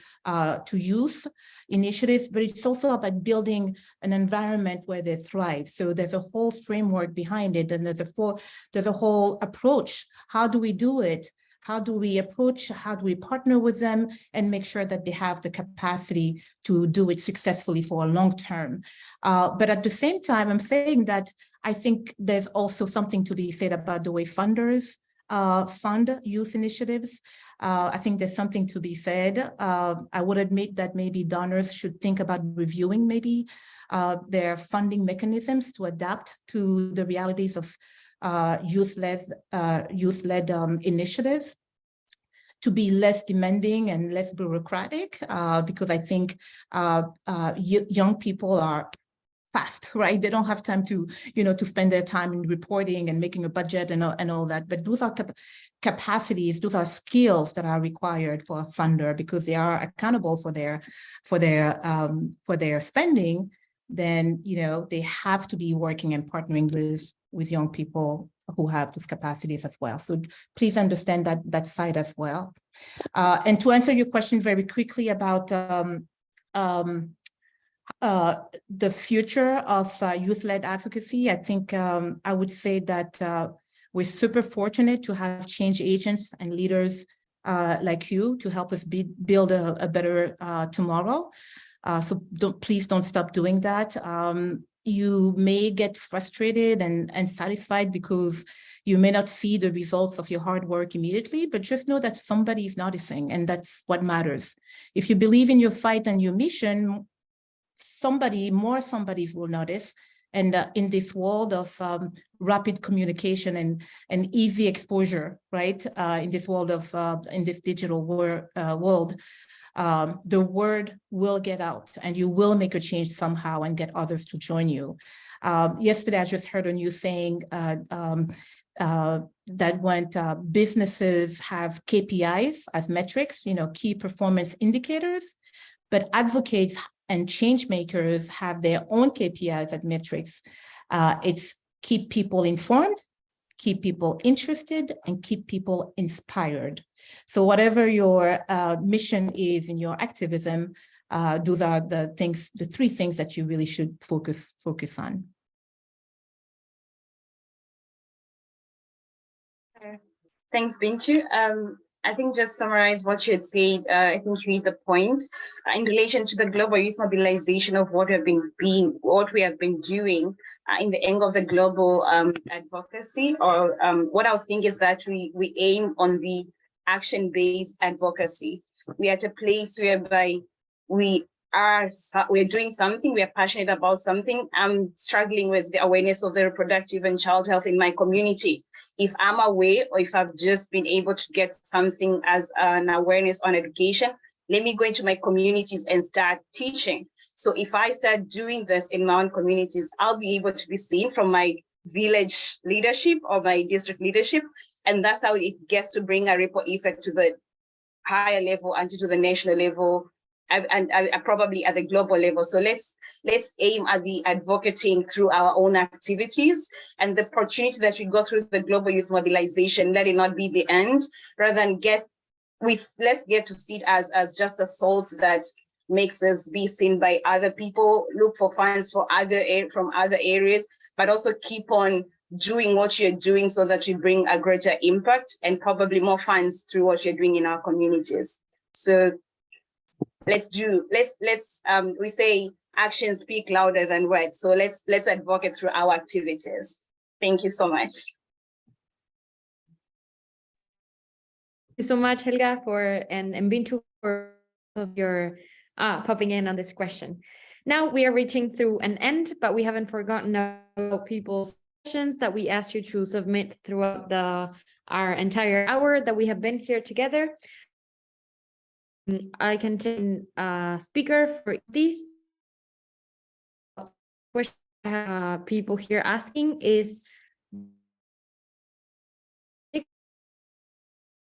S7: youth initiatives, but it's also about building an environment where they thrive. So there's a whole framework behind it, and there's a whole approach. How do we do it? How do we approach, how do we partner with them and make sure that they have the capacity to do it successfully for a long term? But at the same time, I'm saying that I think there's also something to be said about the way funders fund youth initiatives. I think there's something to be said. I would admit that maybe donors should think about reviewing maybe their funding mechanisms to adapt to the realities of youth-led initiatives, to be less demanding and less bureaucratic, because I think young people are fast, right? They don't have time to, to spend their time in reporting and making a budget and all that. But those are capacities, those are skills that are required for a funder, because they are accountable for their spending. Then, they have to be working and partnering with young people who have those capacities as well. So please understand that side as well. And to answer your question very quickly about the future of youth-led advocacy, I think I would say that we're super fortunate to have change agents and leaders like you to help us build a better tomorrow. So please don't stop doing that. You may get frustrated and satisfied because you may not see the results of your hard work immediately, but just know that somebody is noticing, and that's what matters. If you believe in your fight and your mission, more somebodies will notice. And in this world of rapid communication and easy exposure, right? In this world of, in this digital world, the word will get out and you will make a change somehow and get others to join you. Yesterday, I just heard a news saying that when businesses have KPIs as metrics, key performance indicators, but advocates and change makers have their own KPIs as metrics. It's keep people informed, keep people interested, and keep people inspired. So whatever your mission is in your activism, those are the three things that you really should focus on.
S5: Thanks, Bintu. I think just summarize what you had said. I think you hit the point in relation to the global youth mobilization of what we have been doing in the angle of the global advocacy, or what I think is that we aim on the action-based advocacy. We are at a place whereby we we're doing something, we're passionate about something. I'm struggling with the awareness of the reproductive and child health in my community. If I'm aware, or if I've just been able to get something as an awareness on education, let me go into my communities and start teaching. So if I start doing this in my own communities, I'll be able to be seen from my village leadership or my district leadership. And that's how it gets to bring a ripple effect to the higher level and to the national level, and probably at the global level. So let's aim at the advocating through our own activities, and the opportunity that we go through the global youth mobilization, let it not be the end, rather than let's get to see it as just a salt that makes us be seen by other people, look for funds from other areas, but also keep on doing what you're doing so that you bring a greater impact and probably more funds through what you're doing in our communities. So we say actions speak louder than words. So let's advocate through our activities. Thank you so much.
S1: Thank you so much, Helga, and Bintu for your popping in on this question. Now we are reaching through an end, but we haven't forgotten about people's questions that we asked you to submit throughout our entire hour that we have been here together. I can take a speaker for these. Question people here asking is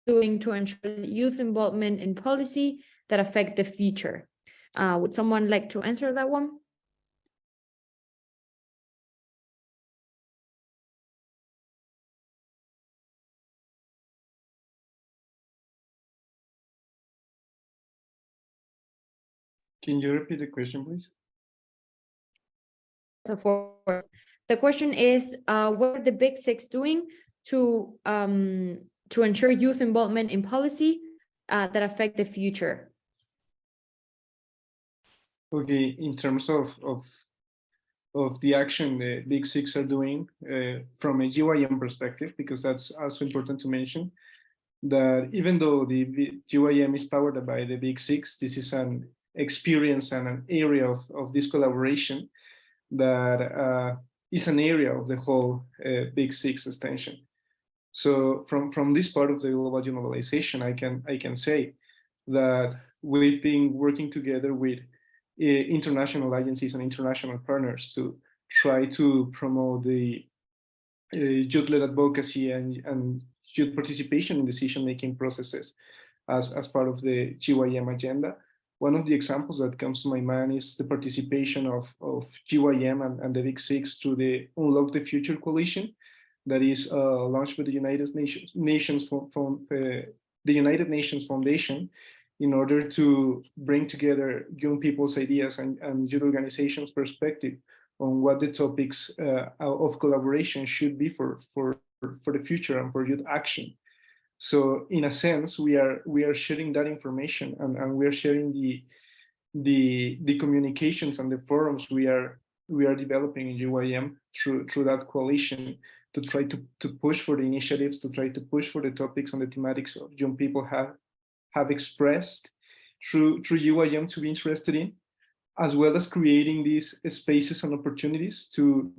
S1: doing to ensure youth involvement in policy that affect the future. Would someone like to answer that one?
S4: Can you repeat the question, please?
S1: So the question is, what are the Big Six doing to ensure youth involvement in policy that affect the future?
S4: Okay, in terms of the action the Big Six are doing from a GYM perspective, because that's also important to mention, that even though the GYM is powered by the Big Six, this is an experience and an area of this collaboration that is an area of the whole Big Six extension. So from this part of the global youth mobilization, I can say that we've been working together with international agencies and international partners to try to promote the youth-led advocacy and youth participation in decision-making processes as part of the GYM agenda. One of the examples that comes to my mind is the participation of GYM and the Big Six through the Unlock the Future coalition that is launched by the United Nations Foundation in order to bring together young people's ideas and youth organizations' perspective on what the topics of collaboration should be for the future and for youth action. So in a sense, we are sharing that information and we are sharing the communications and the forums we are developing in GYM through that coalition to try to push for the initiatives, to try to push for the topics and the thematics of young people have expressed through GYM to be interested in, as well as creating these spaces and opportunities to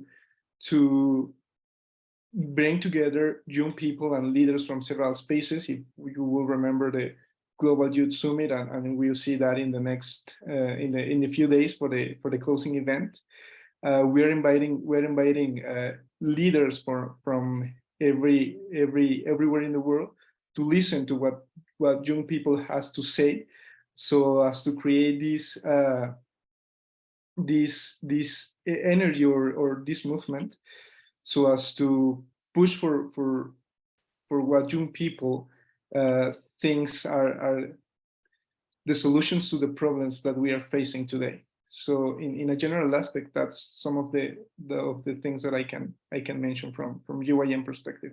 S4: bring together young people and leaders from several spaces. If you will remember the Global Youth Summit, and we'll see that in the next in the few days for the closing event. We're inviting leaders from everywhere in the world to listen to what young people has to say, so as to create this energy or this movement, so as to push for what young people thinks are the solutions to the problems that we are facing today. So in a general aspect, that's some of the things that I can mention from GYM perspective.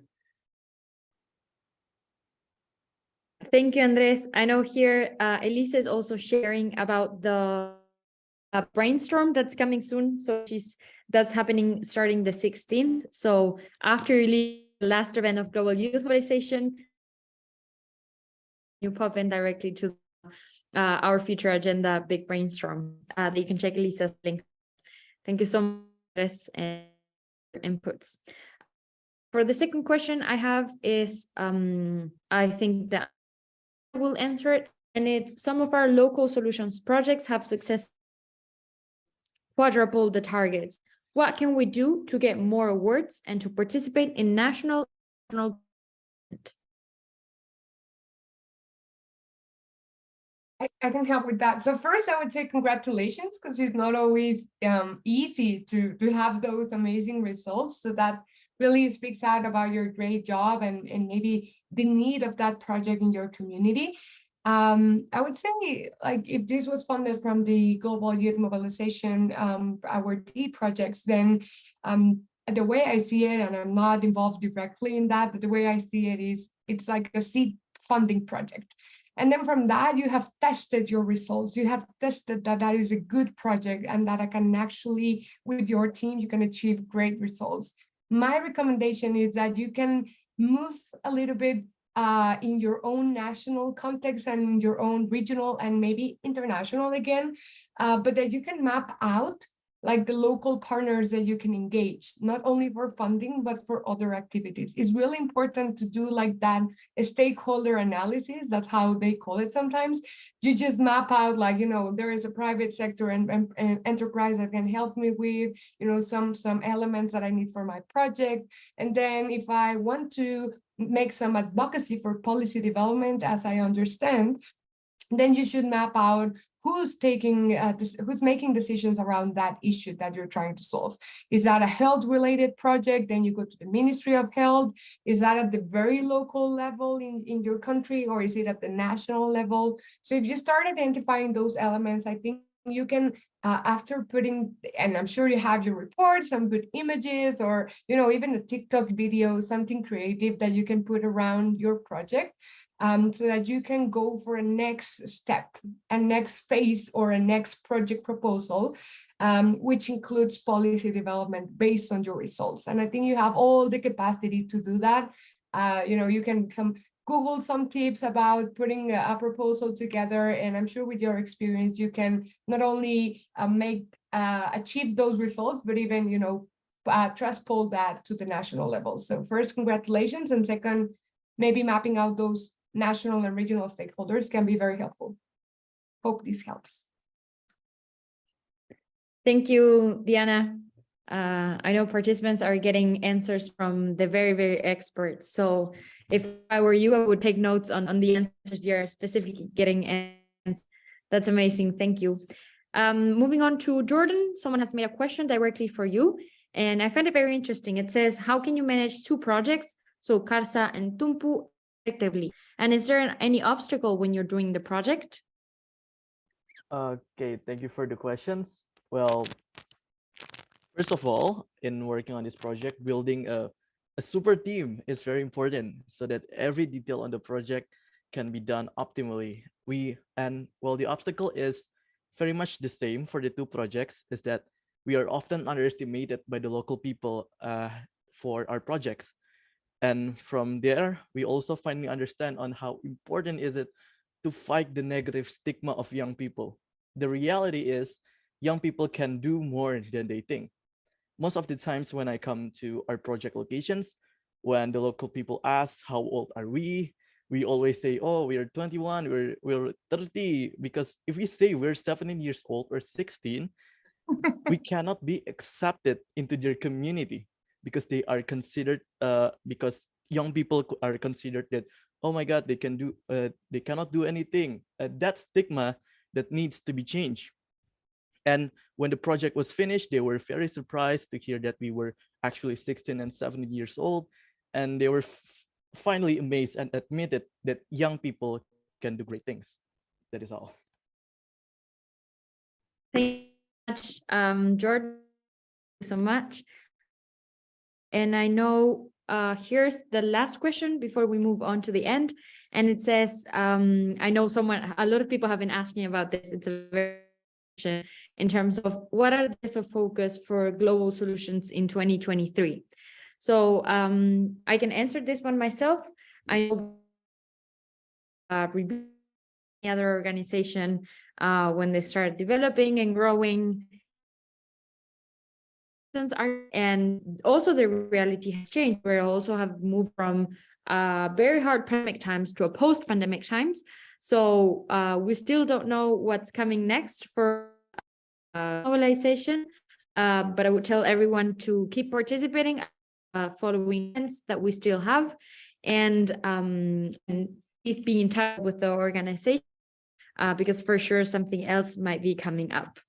S1: Thank you, Andres. I know here Elisa is also sharing about the brainstorm that's coming soon. So that's happening starting the 16th. So after the last event of Global Youth Mobilization, you pop in directly to our future agenda big brainstorm that you can check Lisa's link. Thank you so much and inputs. For the second question I have is, I think that I will answer it, and it's some of our local solutions projects have success quadrupled the targets. What can we do to get more awards and to participate in national?
S9: I can help with that. So first, I would say congratulations, because it's not always easy to have those amazing results. So that really speaks out about your great job and maybe the need of that project in your community. I would say, like, if this was funded from the Global Youth Mobilization awardee projects, then the way I see it, and I'm not involved directly in that, but the way I see it is it's like a seed funding project. And then from that, you have tested your results. You have tested that that is a good project and that I can actually, with your team, you can achieve great results. My recommendation is that you can move a little bit in your own national context and your own regional and maybe international again, but that you can map out like the local partners that you can engage, not only for funding, but for other activities. It's really important to do like that a stakeholder analysis. That's how they call it sometimes. You just map out like, you know, there is a private sector and enterprise that can help me with, you know, some elements that I need for my project. And then if I want to make some advocacy for policy development, as I understand, then you should map out who's making decisions around that issue that you're trying to solve. Is that a health related project? Then you go to the Ministry of Health. Is that at the very local level in your country, or is it at the national level? So if you start identifying those elements, I think you can, after putting, and I'm sure you have your report, some good images, or, you know, even a TikTok video, something creative that you can put around your project. So that you can go for a next step, a next phase, or a next project proposal, which includes policy development based on your results. And I think you have all the capacity to do that. You know, you can Google some tips about putting a proposal together, and I'm sure with your experience, you can not only achieve those results, but even, you know, transpose that to the national level. So first, congratulations, and second, maybe mapping out those national and regional stakeholders can be very helpful. Hope this helps.
S1: Thank you, Diana. I know participants are getting answers from the very, very experts. So if I were you, I would take notes on the answers you're specifically getting. And that's amazing. Thank you. Moving on to Jordan, someone has made a question directly for you. And I find it very interesting. It says, how can you manage two projects, so Carsa and Tumpu, effectively? And is there any obstacle when you're doing the project?
S2: Okay, thank you for the questions. Well, first of all, in working on this project, building a super team is very important so that every detail on the project can be done optimally. The obstacle is very much the same for the two projects, is that we are often underestimated by the local people for our projects. And from there, we also finally understand on how important is it to fight the negative stigma of young people. The reality is young people can do more than they think. Most of the times when I come to our project locations, when the local people ask how old are we always say, oh, we're 21, we're 30, because if we say we're 17 years old or 16, we cannot be accepted into their community, because they are considered because young people are considered that, oh my god, they cannot do anything. That stigma that needs to be changed. And when the project was finished, they were very surprised to hear that we were actually 16 and 17 years old, and they were finally amazed and admitted that young people can do great things. That is all.
S1: Thank you so much, Jordan. Thank you so much. And I know here's the last question before we move on to the end. And it says, I know a lot of people have been asking about this. It's a very in terms of what are the areas of focus for global solutions in 2023. So I can answer this one myself. I know any other organization when they start developing and growing. And also the reality has changed. We also have moved from very hard pandemic times to a post-pandemic times. So we still don't know what's coming next for mobilization, but I would tell everyone to keep participating, following events that we still have, and please be in touch with the organization because for sure something else might be coming up.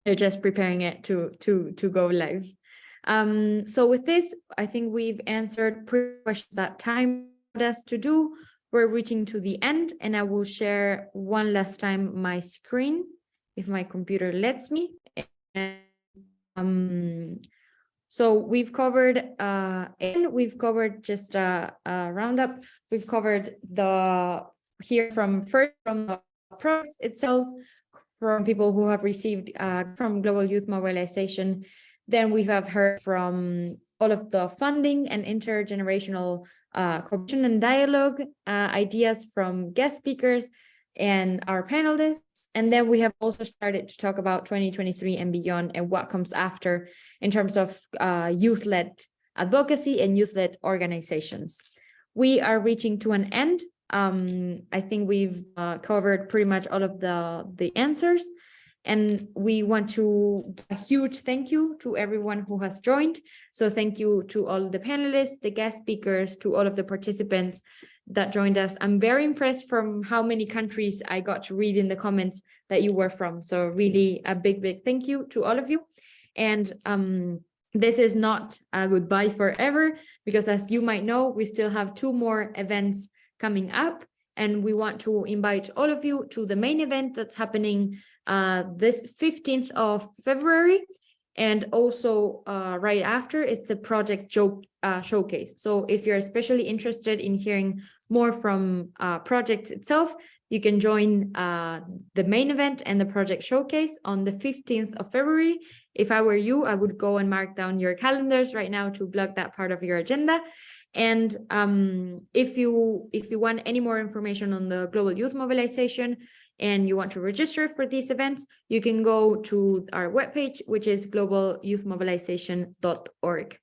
S1: They're just preparing it to go live. So with this, I think we've answered questions that time allowed us to do. We're reaching to the end, and I will share one last time my screen if my computer lets me. And, so we've covered just a roundup. We've covered from the project itself, from people who have received from Global Youth Mobilization. Then we have heard from all of the funding and intergenerational cooperation and dialogue, ideas from guest speakers and our panelists. And then we have also started to talk about 2023 and beyond and what comes after in terms of youth-led advocacy and youth-led organizations. We are reaching to an end. I think we've covered pretty much all of the answers, and we want to give a huge thank you to everyone who has joined. So thank you to all the panelists, the guest speakers, to all of the participants that joined us. I'm very impressed from how many countries I got to read in the comments that you were from. So really a big thank you to all of you. And this is not a goodbye forever, because as you might know, we still have 2 more events coming up, and we want to invite all of you to the main event that's happening this 15th of February, and also right after, it's the project showcase. So if you're especially interested in hearing more from projects itself, you can join the main event and the project showcase on the 15th of February. If I were you, I would go and mark down your calendars right now to block that part of your agenda. And if you want any more information on the Global Youth Mobilization and you want to register for these events, you can go to our webpage, which is globalyouthmobilization.org.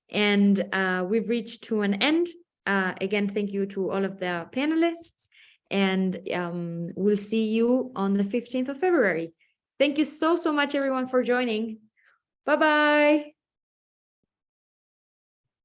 S1: And we've reached to an end. Again, thank you to all of the panelists, and we'll see you on the 15th of February. Thank you so much, everyone, for joining. Bye-bye.